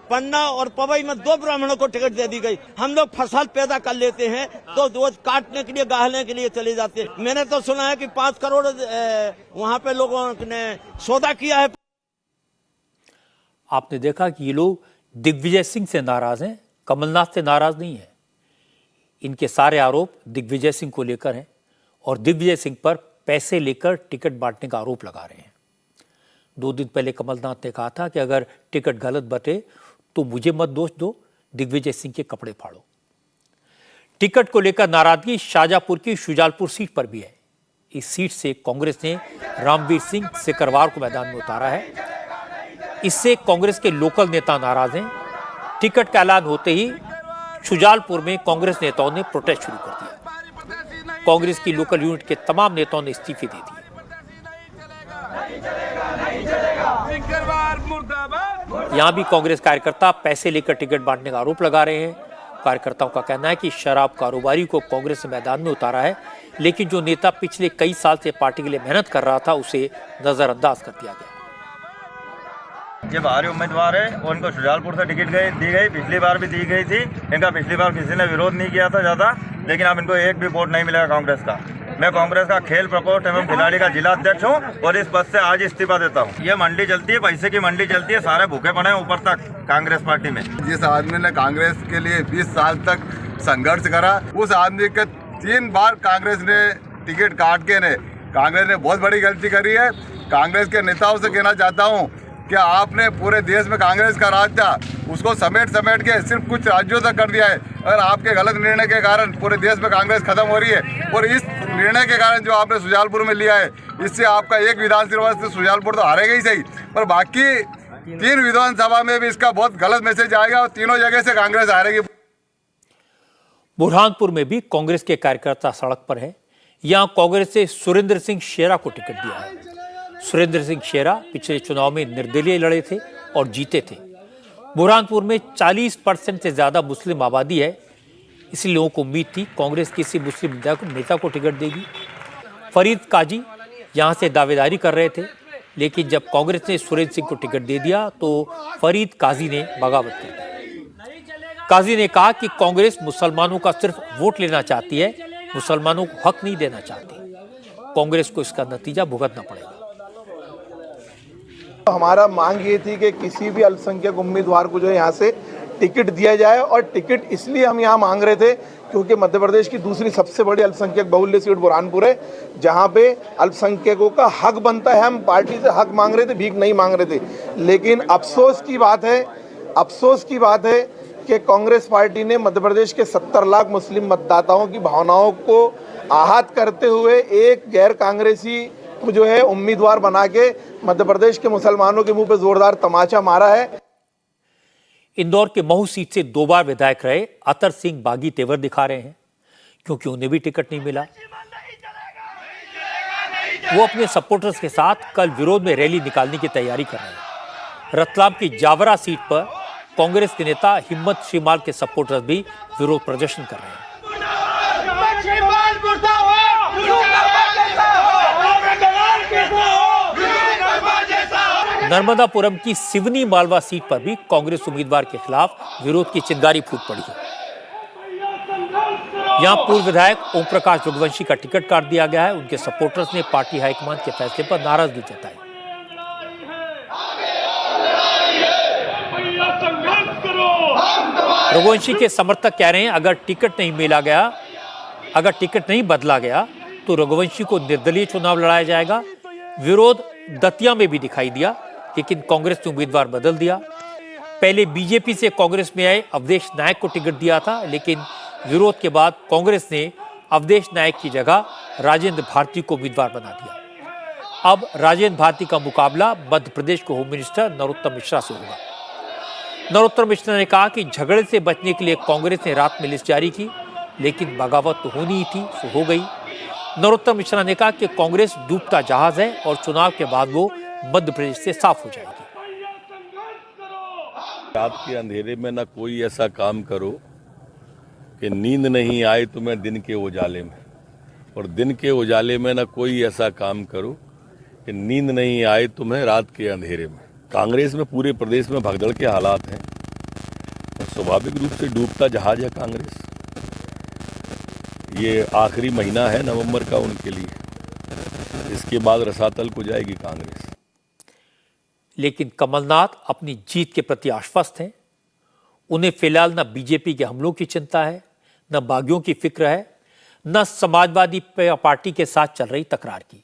पन्ना और पवई में 2 ब्राह्मणों को टिकट दे दी गई। हम लोग फसल पैदा कर लेते हैं तो रोज काटने के लिए गाहने के लिए चले जाते हैं। मैंने तो सुना है कि 5 करोड़ वहां पे लोगों ने सौदा किया है। आपने देखा कि ये लोग दिग्विजय सिंह से नाराज हैं, कमलनाथ से नाराज नहीं है। इनके सारे आरोप दिग्विजय सिंह को लेकर हैं और दिग्विजय सिंह पर पैसे लेकर टिकट बांटने का आरोप लगा रहे हैं। 2 दिन पहले कमलनाथ ने कहा था कि अगर टिकट गलत बटे तो मुझे मत दोष दो, दिग्विजय सिंह के कपड़े फाड़ो। टिकट को लेकर नाराजगी शाहजहांपुर की शुजालपुर सीट पर भी है। इस सीट से कांग्रेस ने रामवीर सिंह सिकरवार को मैदान में उतारा है। इससे कांग्रेस के लोकल नेता नाराज हैं। टिकट का ऐलान होते ही शुजालपुर में कांग्रेस नेताओं ने प्रोटेस्ट शुरू कर दिया। कांग्रेस की लोकल यूनिट के तमाम नेताओं ने इस्तीफे दे दिए। यहां भी कांग्रेस कार्यकर्ता पैसे लेकर टिकट बांटने का आरोप लगा रहे हैं। कार्यकर्ताओं का कहना है कि शराब कारोबारी को कांग्रेस ने मैदान में उतारा है, लेकिन जो नेता पिछले कई साल से पार्टी के लिए मेहनत कर रहा था उसे नजरअंदाज कर दिया गया। ये बाहरी उम्मीदवार है और इनको शुजालपुर से टिकट दी गई, पिछली बार भी दी गई थी। इनका पिछली बार किसी ने विरोध नहीं किया था ज़्यादा, लेकिन अब इनको एक भी वोट नहीं मिलेगा कांग्रेस का। मैं कांग्रेस का खेल प्रकोष्ठ एवं खिलाड़ी का जिला अध्यक्ष हूँ और इस पद से आज इस्तीफा देता हूँ। ये मंडी चलती है, पैसे की मंडी चलती है, सारे भूखे पड़े हैं ऊपर तक कांग्रेस पार्टी में। जिस आदमी ने कांग्रेस के लिए 20 साल तक संघर्ष करा, उस आदमी के 3 बार कांग्रेस ने टिकट काट के कांग्रेस ने बहुत बड़ी गलती करी है। कांग्रेस के नेताओं से कहना चाहता हूँ कि आपने पूरे देश में कांग्रेस का राज था, उसको समेट के सिर्फ कुछ राज्यों तक कर दिया है। अगर आपके गलत निर्णय के कारण पूरे देश में कांग्रेस खत्म हो रही है और इस निर्णय के कारण जो आपने शुजालपुर में लिया है, इससे आपका एक विधानसभा से शुजालपुर तो हारेगा ही सही, पर बाकी 3 विधानसभा में भी इसका बहुत गलत मैसेज आएगा और तीनों जगह से कांग्रेस हारेगी। बुरहानपुर में भी कांग्रेस के कार्यकर्ता सड़क पर है। यहां कांग्रेस से सुरेंद्र सिंह शेरा को टिकट दिया है। सुरेंद्र सिंह शेरा पिछले चुनाव में निर्दलीय लड़े थे और जीते थे। बुरहानपुर में 40% से ज्यादा मुस्लिम आबादी है, इसलिए लोगों को उम्मीद थी कांग्रेस किसी मुस्लिम नेता को टिकट देगी। फरीद काजी यहां से दावेदारी कर रहे थे, लेकिन जब कांग्रेस ने सुरेंद्र सिंह को टिकट दे दिया तो फरीद काजी ने बगावत कर दी। काजी ने कहा कि कांग्रेस मुसलमानों का सिर्फ वोट लेना चाहती है, मुसलमानों को हक नहीं देना चाहती। कांग्रेस को इसका नतीजा भुगतना पड़ेगा। हमारा मांग ये थी कि किसी भी अल्पसंख्यक उम्मीदवार को जो है यहाँ से टिकट दिया जाए, और टिकट इसलिए हम यहाँ मांग रहे थे क्योंकि मध्य प्रदेश की दूसरी सबसे बड़ी अल्पसंख्यक बहुल्य सीट बुरहानपुर है, जहाँ पे अल्पसंख्यकों का हक बनता है। हम पार्टी से हक मांग रहे थे, भीख नहीं मांग रहे थे। लेकिन अफसोस की बात है कि कांग्रेस पार्टी ने मध्य प्रदेश के 70 लाख मुस्लिम मतदाताओं की भावनाओं को आहत करते हुए एक गैर कांग्रेसी को जो है उम्मीदवार बना के मध्य प्रदेश के मुसलमानों के मुंह पे जोरदार तमाचा मारा है। इंदौर के महू सीट से 2 बार विधायक रहे अतर सिंह बागी तेवर दिखा रहे हैं, क्योंकि उन्हें भी टिकट नहीं मिला। वो अपने सपोर्टर्स के साथ कल विरोध में रैली निकालने की तैयारी कर रहे हैं। रतलाम की जावरा सीट पर कांग्रेस के नेता हिम्मत श्रीमाल के सपोर्टर्स भी विरोध प्रदर्शन कर रहे हैं। नर्मदापुरम की सिवनी मालवा सीट पर भी कांग्रेस उम्मीदवार के खिलाफ विरोध की चिंगारी फूट पड़ी है। यहां पूर्व विधायक ओम प्रकाश रघुवंशी का टिकट काट दिया गया है। उनके सपोर्टर्स ने पार्टी हाईकमान के फैसले पर नाराजगी जताई। रघुवंशी के समर्थक कह रहे हैं अगर टिकट नहीं बदला गया तो रघुवंशी को निर्दलीय चुनाव लड़ाया जाएगा। विरोध दतिया में भी दिखाई दिया, लेकिन कांग्रेस ने उम्मीदवार बदल दिया। पहले बीजेपी से कांग्रेस में आए अवधेश नायक को टिकट दिया था, लेकिन विरोध के बाद कांग्रेस ने अवधेश नायक की जगह राजेंद्र भारती को उम्मीदवार बना दिया। अब राजेंद्र भारती का मुकाबला मध्य प्रदेश के होम मिनिस्टर नरोत्तम मिश्रा से होगा। नरोत्तम मिश्रा ने कहा कि झगड़े से बचने के लिए कांग्रेस ने रात में लिस्ट जारी की, लेकिन बगावत तो होनी ही थी, सो हो गई। नरोत्तम मिश्रा ने कहा कि कांग्रेस डूबता जहाज है और चुनाव के बाद वो मध्य प्रदेश से साफ हो जाएगी। रात के अंधेरे में ना कोई ऐसा काम करो कि नींद नहीं आए तुम्हें दिन के उजाले में, और दिन के उजाले में ना कोई ऐसा काम करो कि नींद नहीं आए तुम्हें रात के अंधेरे में। कांग्रेस में पूरे प्रदेश में भगदड़ के हालात हैं और स्वाभाविक रूप से डूबता जहाज है कांग्रेस। ये आखिरी महीना है नवंबर का उनके लिए, इसके बाद रसातल को जाएगी कांग्रेस। लेकिन कमलनाथ अपनी जीत के प्रति आश्वस्त हैं। उन्हें फिलहाल न बीजेपी के हमलों की चिंता है, न बागियों की फिक्र है, न समाजवादी पार्टी के साथ चल रही तकरार की।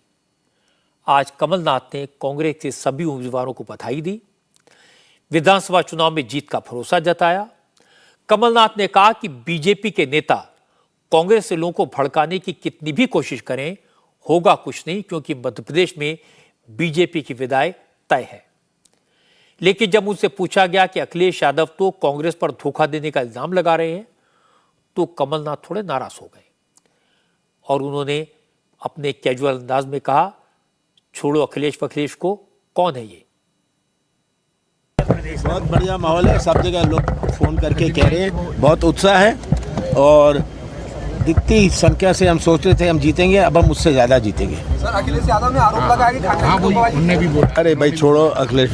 आज कमलनाथ ने कांग्रेस के सभी उम्मीदवारों को बधाई दी, विधानसभा चुनाव में जीत का भरोसा जताया। कमलनाथ ने कहा कि बीजेपी के नेता कांग्रेस से लोगों को भड़काने की कितनी भी कोशिश करें, होगा कुछ नहीं, क्योंकि मध्य प्रदेश में बीजेपी की विदाई तय है। लेकिन जब उनसे पूछा गया कि अखिलेश यादव तो कांग्रेस पर धोखा देने का इल्जाम लगा रहे हैं, तो कमलनाथ थोड़े नाराज हो गए और उन्होंने अपने कैजुअल अंदाज में कहा, छोड़ो अखिलेश को, कौन है ये? बहुत बढ़िया माहौल है, सब जगह लोग फोन करके कह रहे हैं, बहुत उत्साह है और दिखती संख्या से हम सोच रहे थे हम जीतेंगे, अब हम उससे ज्यादा जीतेंगे। सर, अखिलेश यादव ने आरोप लगाया कि ठाकरे अरे भाई छोड़ो अखिलेश।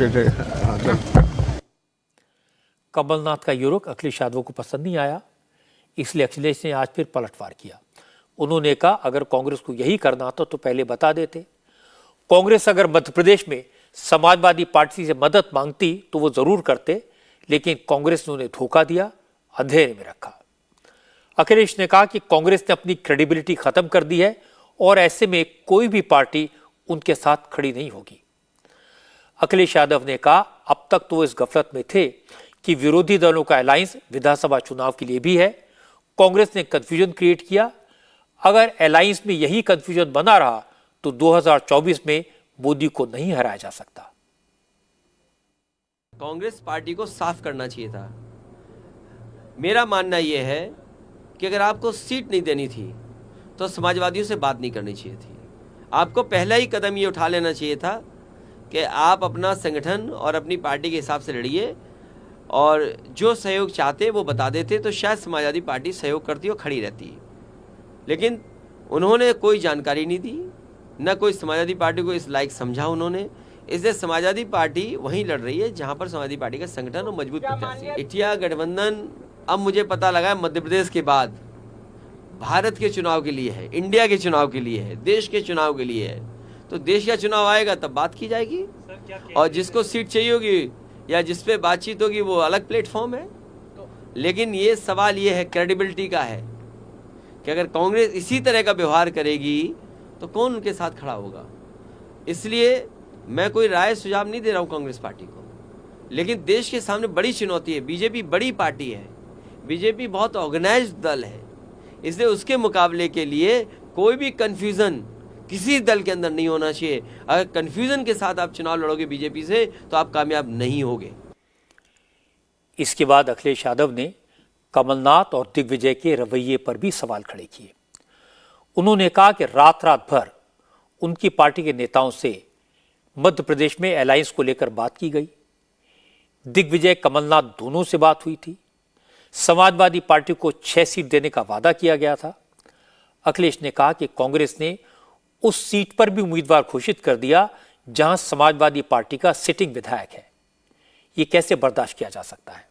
कमलनाथ का ये रुख अखिलेश यादव को पसंद नहीं आया, इसलिए अखिलेश ने आज फिर पलटवार किया। उन्होंने कहा, अगर कांग्रेस को यही करना था तो पहले बता देते। कांग्रेस अगर मध्य प्रदेश में समाजवादी पार्टी से मदद मांगती तो वो जरूर करते, लेकिन कांग्रेस ने उन्हें धोखा दिया, अंधेरे में रखा। अखिलेश ने कहा कि कांग्रेस ने अपनी क्रेडिबिलिटी खत्म कर दी है और ऐसे में कोई भी पार्टी उनके साथ खड़ी नहीं होगी। अखिलेश यादव ने कहा, अब तक तो वो इस गफलत में थे कि विरोधी दलों का अलायंस विधानसभा चुनाव के लिए भी है। कांग्रेस ने कंफ्यूजन क्रिएट किया। अगर अलायंस में यही कंफ्यूजन बना रहा तो 2024 में मोदी को नहीं हराया जा सकता। कांग्रेस पार्टी को साफ करना चाहिए था। मेरा मानना यह है कि अगर आपको सीट नहीं देनी थी तो समाजवादियों से बात नहीं करनी चाहिए थी। आपको पहला ही कदम ये उठा लेना चाहिए था कि आप अपना संगठन और अपनी पार्टी के हिसाब से लड़िए और जो सहयोग चाहते वो बता देते तो शायद समाजवादी पार्टी सहयोग करती और खड़ी रहती। लेकिन उन्होंने कोई जानकारी नहीं दी, न कोई समाजवादी पार्टी को इस लायक समझा उन्होंने। इसलिए समाजवादी पार्टी वहीं लड़ रही है जहां पर समाजवादी पार्टी का संगठन और मजबूत प्रत्याशी। इंडिया गठबंधन अब मुझे पता लगा है मध्य प्रदेश के बाद भारत के चुनाव के लिए है, इंडिया के चुनाव के लिए है, देश के चुनाव के लिए है। तो देश का चुनाव आएगा तब बात की जाएगी और जिसको सीट चाहिए होगी या जिस पे बातचीत होगी वो अलग प्लेटफॉर्म है। लेकिन ये सवाल ये है, क्रेडिबिलिटी का है कि अगर कांग्रेस इसी तरह का व्यवहार करेगी तो कौन उनके साथ खड़ा होगा। इसलिए मैं कोई राय सुझाव नहीं दे रहा हूं कांग्रेस पार्टी को, लेकिन देश के सामने बड़ी चुनौती है। बीजेपी बड़ी पार्टी है, बीजेपी बहुत ऑर्गेनाइज्ड दल है, इसलिए उसके मुकाबले के लिए कोई भी कंफ्यूजन किसी दल के अंदर नहीं होना चाहिए। अगर कंफ्यूजन के साथ आप चुनाव लड़ोगे बीजेपी से तो आप कामयाब नहीं होगे। इसके बाद अखिलेश यादव ने कमलनाथ और दिग्विजय के रवैये पर भी सवाल खड़े किए। उन्होंने कहा कि रात भर उनकी पार्टी के नेताओं से मध्य प्रदेश में अलायंस को लेकर बात की गई। दिग्विजय कमलनाथ दोनों से बात हुई थी। समाजवादी पार्टी को 6 सीट देने का वादा किया गया था। अखिलेश ने कहा कि कांग्रेस ने उस सीट पर भी उम्मीदवार घोषित कर दिया जहां समाजवादी पार्टी का सिटिंग विधायक है। ये कैसे बर्दाश्त किया जा सकता है?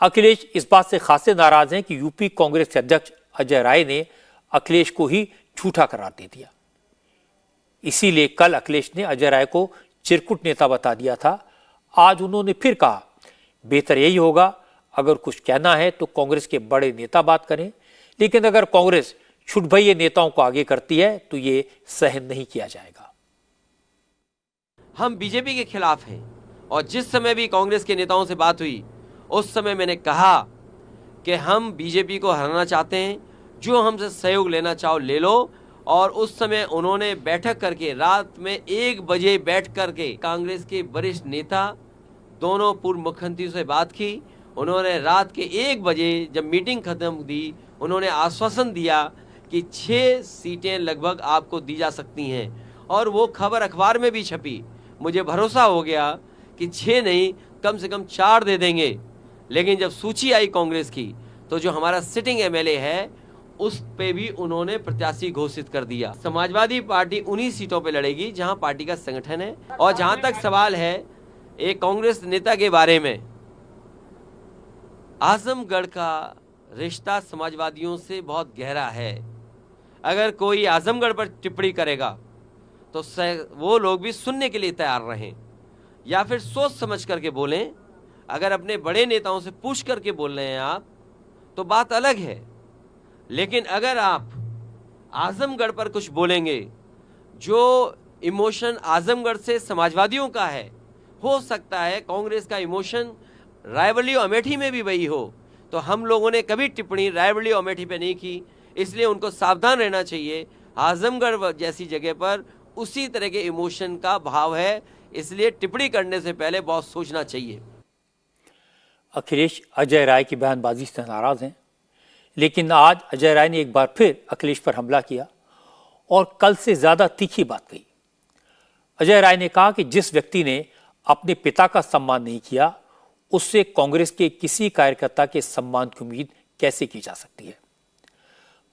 अखिलेश इस बात से खासे नाराज हैं कि यूपी कांग्रेस के अध्यक्ष अजय राय ने अखिलेश को ही झूठा करार दे दिया। इसीलिए कल अखिलेश ने अजय राय को चिरकुट नेता बता दिया था। आज उन्होंने फिर कहा, बेहतर यही होगा अगर कुछ कहना है तो कांग्रेस के बड़े नेता बात करें, लेकिन अगर कांग्रेस छुटभइये नेताओं को आगे करती है तो ये सहन नहीं किया जाएगा। हम बीजेपी के खिलाफ हैं और जिस समय भी कांग्रेस के नेताओं से बात हुई उस समय मैंने कहा कि हम बीजेपी को हराना चाहते हैं, जो हमसे सहयोग लेना चाहो ले लो। और उस समय उन्होंने बैठक करके रात में 1 बजे बैठ करके कांग्रेस के वरिष्ठ नेता दोनों पूर्व मुख्यमंत्रियों से बात की। उन्होंने रात के 1 बजे जब मीटिंग खत्म दी, उन्होंने आश्वासन दिया कि 6 सीटें लगभग आपको दी जा सकती हैं और वो खबर अखबार में भी छपी। मुझे भरोसा हो गया कि 6 नहीं कम से कम 4 दे देंगे। लेकिन जब सूची आई कांग्रेस की तो जो हमारा सिटिंग एमएलए है उस पे भी उन्होंने प्रत्याशी घोषित कर दिया। समाजवादी पार्टी उन्हीं सीटों पे लड़ेगी जहां पार्टी का संगठन है। और जहां तक सवाल है एक कांग्रेस नेता के बारे में, आजमगढ़ का रिश्ता समाजवादियों से बहुत गहरा है। अगर कोई आजमगढ़ पर टिप्पणी करेगा तो वो लोग भी सुनने के लिए तैयार रहें या फिर सोच समझ करके बोलें। अगर अपने बड़े नेताओं से पूछ करके बोल रहे हैं आप तो बात अलग है, लेकिन अगर आप आजमगढ़ पर कुछ बोलेंगे जो इमोशन आजमगढ़ से समाजवादियों का है, हो सकता है कांग्रेस का इमोशन रायबरेली अमेठी में भी वही हो। तो हम लोगों ने कभी टिप्पणी रायबरेली अमेठी पे नहीं की, इसलिए उनको सावधान रहना चाहिए। आजमगढ़ जैसी जगह पर उसी तरह के इमोशन का भाव है, इसलिए टिप्पणी करने से पहले बहुत सोचना चाहिए। अखिलेश अजय राय की बयानबाजी से नाराज हैं, लेकिन आज अजय राय ने एक बार फिर अखिलेश पर हमला किया और कल से ज्यादा तीखी बात कही। अजय राय ने कहा कि जिस व्यक्ति ने अपने पिता का सम्मान नहीं किया, उससे कांग्रेस के किसी कार्यकर्ता के सम्मान की उम्मीद कैसे की जा सकती है।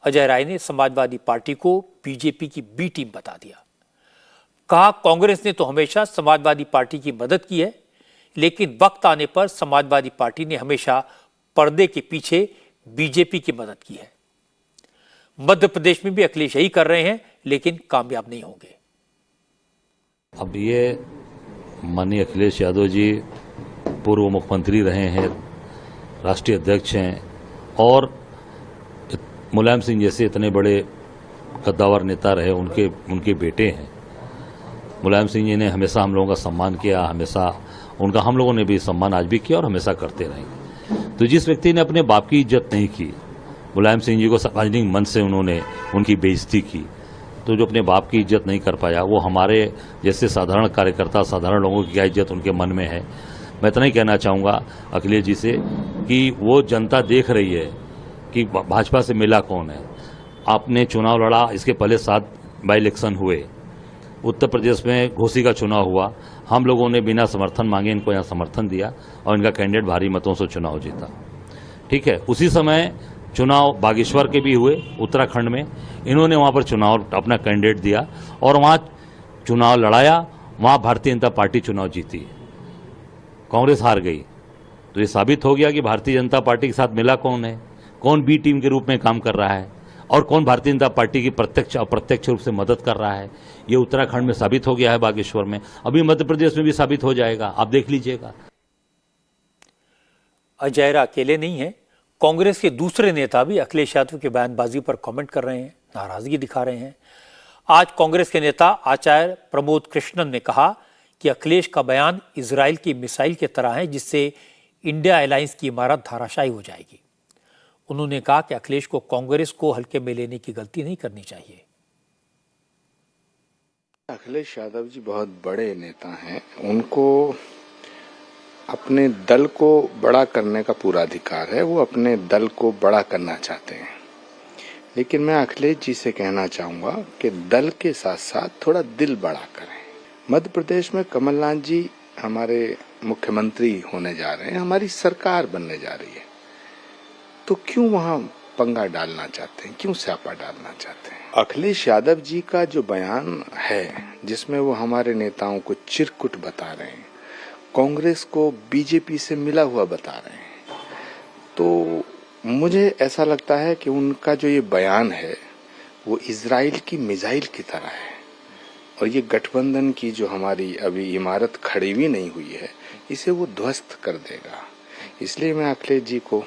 अजय राय ने समाजवादी पार्टी को बीजेपी की बी टीम बता दिया। कहा कांग्रेस ने तो हमेशा समाजवादी पार्टी की मदद की है, लेकिन वक्त आने पर समाजवादी पार्टी ने हमेशा पर्दे के पीछे बीजेपी की मदद की है। मध्य प्रदेश में भी अखिलेश यही कर रहे हैं, लेकिन कामयाब नहीं होंगे। अब ये माननीय अखिलेश यादव जी पूर्व मुख्यमंत्री रहे हैं, राष्ट्रीय अध्यक्ष हैं और मुलायम सिंह जैसे इतने बड़े कद्दावर नेता रहे, उनके बेटे हैं। मुलायम सिंह जी ने हमेशा हम लोगों का सम्मान किया, हमेशा उनका हम लोगों ने भी सम्मान आज भी किया और हमेशा करते रहेंगे। तो जिस व्यक्ति ने अपने बाप की इज्जत नहीं की, मुलायम सिंह जी को सार्वजनिक मंच से उन्होंने उनकी बेइज्जती की, तो जो अपने बाप की इज्जत नहीं कर पाया, वो हमारे जैसे साधारण कार्यकर्ता, साधारण लोगों की क्या इज्जत उनके मन में है। मैं इतना ही कहना चाहूँगा अखिलेश जी से कि वो जनता देख रही है कि भाजपा से मिला कौन है। आपने चुनाव लड़ा, इसके पहले 7 बाई इलेक्शन हुए, उत्तर प्रदेश में घोसी का चुनाव हुआ, हम लोगों ने बिना समर्थन मांगे इनको यहाँ समर्थन दिया और इनका कैंडिडेट भारी मतों से चुनाव जीता। ठीक है, उसी समय चुनाव बागेश्वर के भी हुए उत्तराखंड में, इन्होंने वहाँ पर चुनाव अपना कैंडिडेट दिया और वहाँ चुनाव लड़ाया, वहाँ भारतीय जनता पार्टी चुनाव जीती, कांग्रेस हार गई। तो ये साबित हो गया कि भारतीय जनता पार्टी के साथ मिला कौन है, कौन बी टीम के रूप में काम कर रहा है और कौन भारतीय जनता पार्टी की प्रत्यक्ष अप्रत्यक्ष रूप से मदद कर रहा है। ये उत्तराखंड में साबित हो गया है, बागेश्वर में, अभी मध्य प्रदेश में भी साबित हो जाएगा, आप देख लीजिएगा। अजय राय अकेले नहीं है, कांग्रेस के दूसरे नेता भी अखिलेश यादव की बयानबाजी पर कमेंट कर रहे हैं, नाराजगी दिखा रहे हैं। आज कांग्रेस के नेता आचार्य प्रमोद कृष्णन ने कहा कि अखिलेश का बयान इजराइल की मिसाइल की तरह है, जिससे इंडिया अलायंस की इमारत धराशायी हो जाएगी। उन्होंने कहा कि अखिलेश को कांग्रेस को हल्के में लेने की गलती नहीं करनी चाहिए। अखिलेश यादव जी बहुत बड़े नेता हैं, उनको अपने दल को बड़ा करने का पूरा अधिकार है, वो अपने दल को बड़ा करना चाहते हैं। लेकिन मैं अखिलेश जी से कहना चाहूंगा कि दल के साथ साथ थोड़ा दिल बड़ा करें। मध्य प्रदेश में कमलनाथ जी हमारे मुख्यमंत्री होने जा रहे हैं, हमारी सरकार बनने जा रही है, तो क्यों वहां पंगा डालना चाहते हैं, क्यों स्यापा डालना चाहते हैं। अखिलेश यादव जी का जो बयान है, जिसमें वो हमारे नेताओं को चिरकुट बता रहे हैं, कांग्रेस को बीजेपी से मिला हुआ बता रहे हैं, तो मुझे ऐसा लगता है कि उनका जो ये बयान है वो इजराइल की मिसाइल की तरह है और ये गठबंधन की जो हमारी अभी इमारत खड़ी भी नहीं हुई है, इसे वो ध्वस्त कर देगा। इसलिए मैं अखिलेश जी को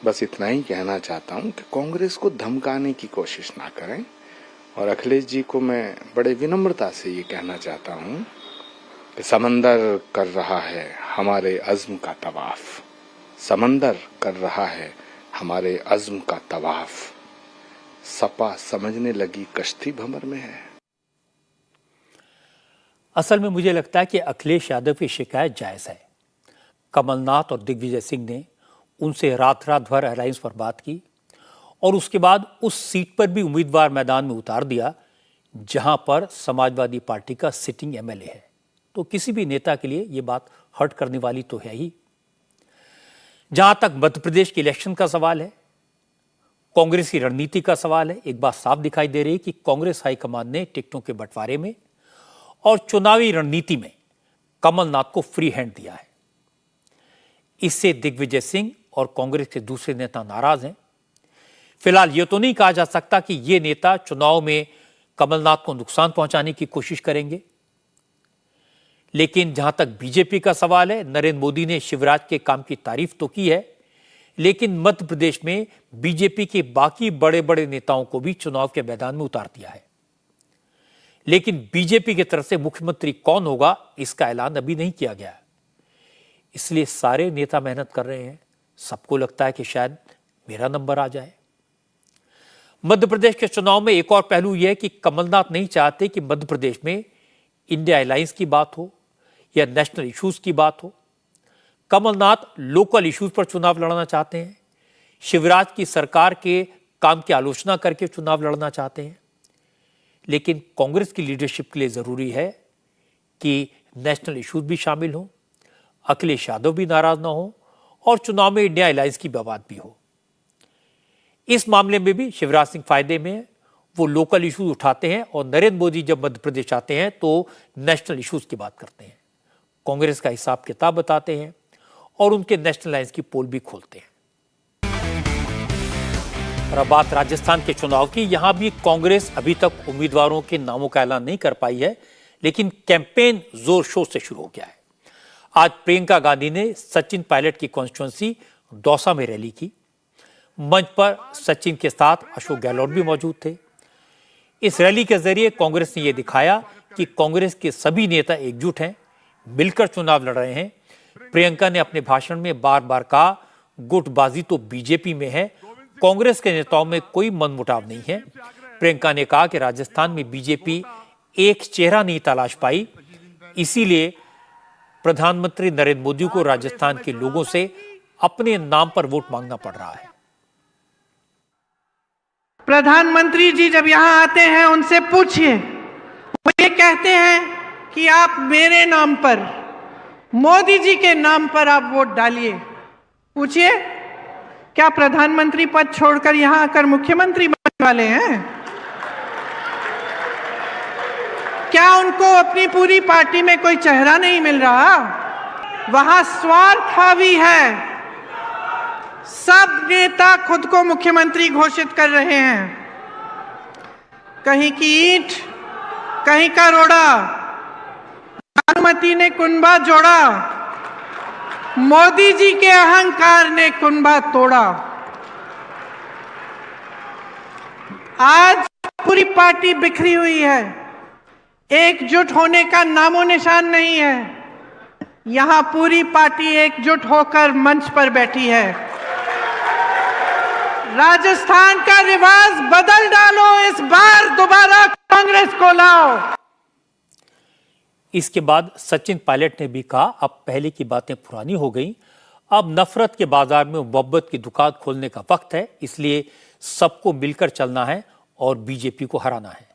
बस इतना ही कहना चाहता हूं कि कांग्रेस को धमकाने की कोशिश ना करें। और अखिलेश जी को मैं बड़े विनम्रता से ये कहना चाहता हूं कि समंदर कर रहा है हमारे अज़्म का तवाफ, समंदर कर रहा है हमारे अज़्म का तवाफ, सपा समझने लगी कश्ती भंवर में है। असल में मुझे लगता है कि अखिलेश यादव की शिकायत जायज है। कमलनाथ और दिग्विजय सिंह ने उनसे रात भर अलायंस पर बात की और उसके बाद उस सीट पर भी उम्मीदवार मैदान में उतार दिया जहां पर समाजवादी पार्टी का सिटिंग एमएलए है। तो किसी भी नेता के लिए यह बात हर्ट करने वाली तो है ही। जहां तक मध्य प्रदेश के इलेक्शन का सवाल है, कांग्रेस की रणनीति का सवाल है, एक बात साफ दिखाई दे रही है कि कांग्रेस हाईकमान ने टिकटों के बंटवारे में और चुनावी रणनीति में कमलनाथ को फ्री हैंड दिया है। इससे दिग्विजय सिंह और कांग्रेस के दूसरे नेता नाराज हैं। फिलहाल यह तो नहीं कहा जा सकता कि ये नेता चुनाव में कमलनाथ को नुकसान पहुंचाने की कोशिश करेंगे, लेकिन जहां तक बीजेपी का सवाल है, नरेंद्र मोदी ने शिवराज के काम की तारीफ तो की है, लेकिन मध्य प्रदेश में बीजेपी के बाकी बड़े बड़े नेताओं को भी चुनाव के मैदान में उतार दिया है। लेकिन बीजेपी की तरफ से मुख्यमंत्री कौन होगा इसका ऐलान अभी नहीं किया गया है। इसलिए सारे नेता मेहनत कर रहे हैं। सबको लगता है कि शायद मेरा नंबर आ जाए। मध्य प्रदेश के चुनाव में एक और पहलू यह है कि कमलनाथ नहीं चाहते कि मध्य प्रदेश में इंडिया अलायंस की बात हो या नेशनल इश्यूज की बात हो। कमलनाथ लोकल इश्यूज पर चुनाव लड़ना चाहते हैं। शिवराज की सरकार के काम की आलोचना करके चुनाव लड़ना चाहते हैं। लेकिन कांग्रेस की लीडरशिप के लिए जरूरी है कि नेशनल इश्यूज भी शामिल हों, अखिलेश यादव भी नाराज ना हो और चुनाव में इंडिया अलायंस की बात भी हो। इस मामले में भी शिवराज सिंह फायदे में है। वो लोकल इश्यूज उठाते हैं और नरेंद्र मोदी जब मध्य प्रदेश आते हैं तो नेशनल इश्यूज की बात करते हैं, कांग्रेस का हिसाब किताब बताते हैं और उनके नेशनल अलायंस की पोल भी खोलते हैं। और अब बात राजस्थान के चुनाव की। यहां भी कांग्रेस अभी तक उम्मीदवारों के नामों का ऐलान नहीं कर पाई है, लेकिन कैंपेन जोर शोर से शुरू हो गया है। आज प्रियंका गांधी ने सचिन पायलट की कॉन्स्टिट्यूंसी दौसा में रैली की। मंच पर सचिन के साथ अशोक गहलोत भी मौजूद थे। इस रैली के जरिए कांग्रेस ने यह दिखाया कि कांग्रेस के सभी नेता एकजुट हैं, मिलकर चुनाव लड़ रहे हैं। प्रियंका ने अपने भाषण में बार बार कहा, गुटबाजी तो बीजेपी में है, कांग्रेस के नेताओं में कोई मनमुटाव नहीं है। प्रियंका ने कहा कि राजस्थान में बीजेपी एक चेहरा नहीं तलाश पाई, इसीलिए प्रधानमंत्री नरेंद्र मोदी को राजस्थान के लोगों से अपने नाम पर वोट मांगना पड़ रहा है। प्रधानमंत्री जी जब यहाँ आते हैं उनसे पूछिए, वो ये कहते हैं कि आप मेरे नाम पर, मोदी जी के नाम पर आप वोट डालिए। पूछिए, क्या प्रधानमंत्री पद छोड़कर यहाँ आकर मुख्यमंत्री बनने वाले हैं? क्या उनको अपनी पूरी पार्टी में कोई चेहरा नहीं मिल रहा? वहां स्वार्थ हावी है। सब नेता खुद को मुख्यमंत्री घोषित कर रहे हैं। कहीं की ईंट, कहीं का रोड़ा, भानुमति ने कुनबा जोड़ा, मोदी जी के अहंकार ने कुनबा तोड़ा। आज पूरी पार्टी बिखरी हुई है, एकजुट होने का नामो निशान नहीं है। यहां पूरी पार्टी एकजुट होकर मंच पर बैठी है। राजस्थान का रिवाज बदल डालो, इस बार दोबारा कांग्रेस को लाओ। इसके बाद सचिन पायलट ने भी कहा, अब पहले की बातें पुरानी हो गई, अब नफरत के बाजार में मोहब्बत की दुकान खोलने का वक्त है, इसलिए सबको मिलकर चलना है और बीजेपी को हराना है।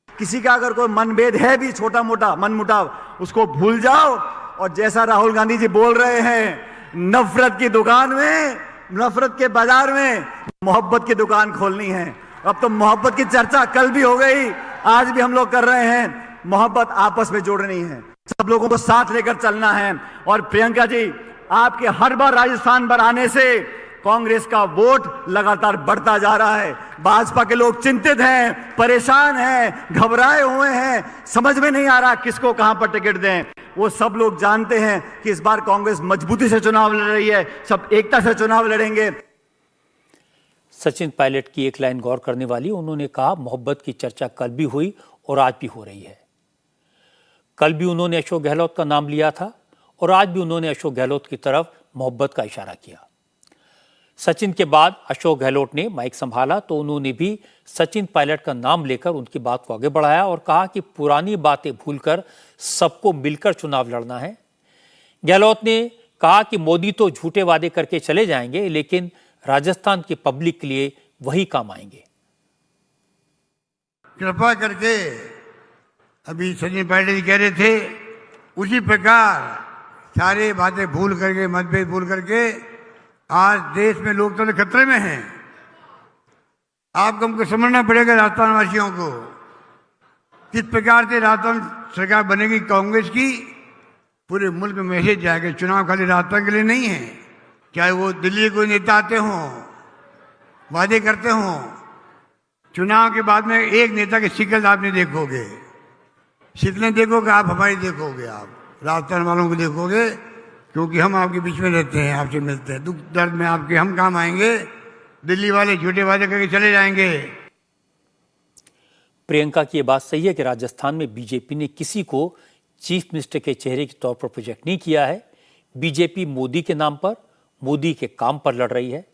किसी का अगर कोई मनभेद है भी, छोटा मोटा मनमुटाव, उसको भूल जाओ और जैसा राहुल गांधी जी बोल रहे हैं, नफरत की दुकान में, नफरत के बाजार में मोहब्बत की दुकान खोलनी है। अब तो मोहब्बत की चर्चा कल भी हो गई, आज भी हम लोग कर रहे हैं। मोहब्बत आपस में जोड़नी है, सब लोगों को साथ लेकर चलना है। और प्रियंका जी, आपके हर बार राजस्थान पर आने से कांग्रेस का वोट लगातार बढ़ता जा रहा है। भाजपा के लोग चिंतित हैं, परेशान हैं, घबराए हुए हैं, समझ में नहीं आ रहा किसको कहां पर टिकट दें। वो सब लोग जानते हैं कि इस बार कांग्रेस मजबूती से चुनाव लड़ रही है, सब एकता से चुनाव लड़ेंगे। सचिन पायलट की एक लाइन गौर करने वाली, उन्होंने कहा, मोहब्बत की चर्चा कल भी हुई और आज भी हो रही है। कल भी उन्होंने अशोक गहलोत का नाम लिया था और आज भी उन्होंने अशोक गहलोत की तरफ मोहब्बत का इशारा किया। सचिन के बाद अशोक गहलोत ने माइक संभाला तो उन्होंने भी सचिन पायलट का नाम लेकर उनकी बात को आगे बढ़ाया और कहा कि पुरानी बातें भूलकर सबको मिलकर चुनाव लड़ना है। गहलोत ने कहा कि मोदी तो झूठे वादे करके चले जाएंगे, लेकिन राजस्थान की पब्लिक के लिए वही काम आएंगे। कृपा करके, अभी सचिन पायलट जी कह रहे थे, उसी प्रकार सारे बातें भूल करके, मतभेद भूल करके, आज देश में लोकतंत्र खतरे में है। आपको हमको समझना पड़ेगा राजस्थान वासियों को, किस प्रकार से राजस्थान सरकार बनेगी कांग्रेस की, पूरे मुल्क में मैसेज जाएगा। चुनाव खाली राजस्थान के लिए नहीं है, चाहे वो दिल्ली कोई नेता आते हों, वादे करते हों, चुनाव के बाद में एक नेता की शिकल आप नहीं देखोगे। शिकलें देखोगे आप, हमारी देखोगे आप, राजस्थान वालों को देखोगे, क्योंकि हम आपके बीच में रहते हैं, आपसे मिलते हैं, दुख दर्द में आपके हम काम आएंगे। दिल्ली वाले झूठे वादे करके चले जाएंगे। प्रियंका की यह बात सही है कि राजस्थान में बीजेपी ने किसी को चीफ मिनिस्टर के चेहरे के तौर पर प्रोजेक्ट नहीं किया है। बीजेपी मोदी के नाम पर, मोदी के काम पर लड़ रही है।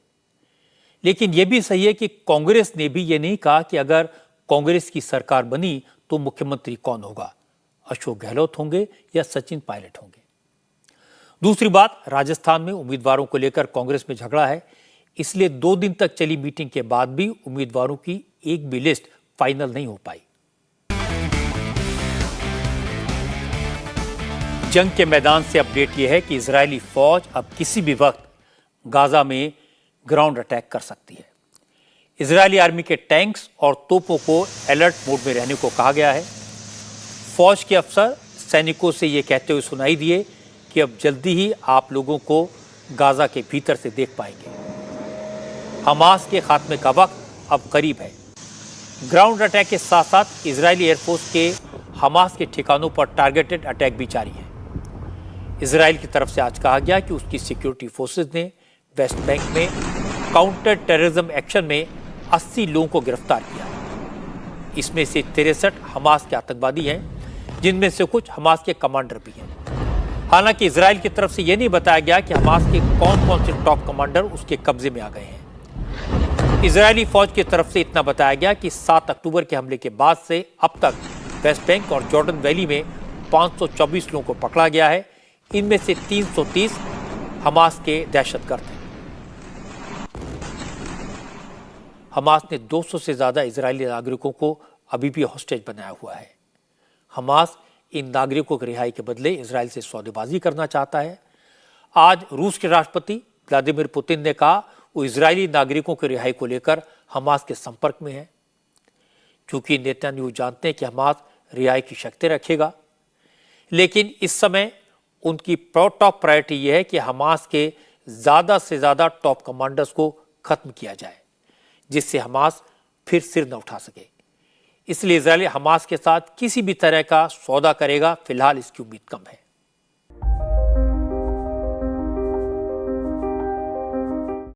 लेकिन यह भी सही है कि कांग्रेस ने भी यह नहीं कहा कि अगर कांग्रेस की सरकार बनी तो मुख्यमंत्री कौन होगा, अशोक गहलोत होंगे या सचिन पायलट होंगे। दूसरी बात, राजस्थान में उम्मीदवारों को लेकर कांग्रेस में झगड़ा है, इसलिए 2 दिन तक चली मीटिंग के बाद भी उम्मीदवारों की एक भी लिस्ट फाइनल नहीं हो पाई। जंग के मैदान से अपडेट यह है कि इजरायली फौज अब किसी भी वक्त गाजा में ग्राउंड अटैक कर सकती है। इजरायली आर्मी के टैंक्स और तोपों को अलर्ट मोड में रहने को कहा गया है। फौज के अफसर सैनिकों से ये कहते हुए सुनाई दिए कि अब जल्दी ही आप लोगों को गाजा के भीतर से देख पाएंगे। हमास के खात्मे का वक्त अब करीब है। ग्राउंड अटैक के साथ साथ इजरायली एयरफोर्स के हमास के ठिकानों पर टारगेटेड अटैक भी जारी है। इजराइल की तरफ से आज कहा गया कि उसकी सिक्योरिटी फोर्सेज ने वेस्ट बैंक में काउंटर टेररिज्म एक्शन में 80 लोगों को गिरफ्तार किया। इसमें से 63 हमास के आतंकवादी हैं, जिनमें से कुछ हमास के कमांडर भी हैं। हालांकि इजराइल की तरफ से यह नहीं बताया गया कि हमास के कौन कौन से टॉप कमांडर उसके कब्जे में आ गए हैं। इजरायली फौज की तरफ से इतना बताया गया कि 7 अक्टूबर के हमले के बाद से अब तक वेस्ट बैंक और जॉर्डन वैली में 524 लोगों को पकड़ा गया है। इनमें से 330 हमास के दहशतगर्द हैं। हमास ने 200 से ज्यादा इजरायली नागरिकों को अभी भी हॉस्टेज बनाया हुआ है। हमास इन नागरिकों की रिहाई के बदले इजराइल से सौदेबाजी करना चाहता है। आज रूस के राष्ट्रपति व्लादिमीर पुतिन ने कहा वो इजरायली नागरिकों की रिहाई को लेकर हमास के संपर्क में है। चूंकि नेतन्याहू जानते हैं कि हमास रिहाई की शक्ति रखेगा, लेकिन इस समय उनकी टॉप प्रायोरिटी यह है कि हमास के ज्यादा से ज्यादा टॉप कमांडर्स को खत्म किया जाए, जिससे हमास फिर सिर न उठा सके। इसलिए इजराइल हमास के साथ किसी भी तरह का सौदा करेगा, फिलहाल इसकी उम्मीद कम है।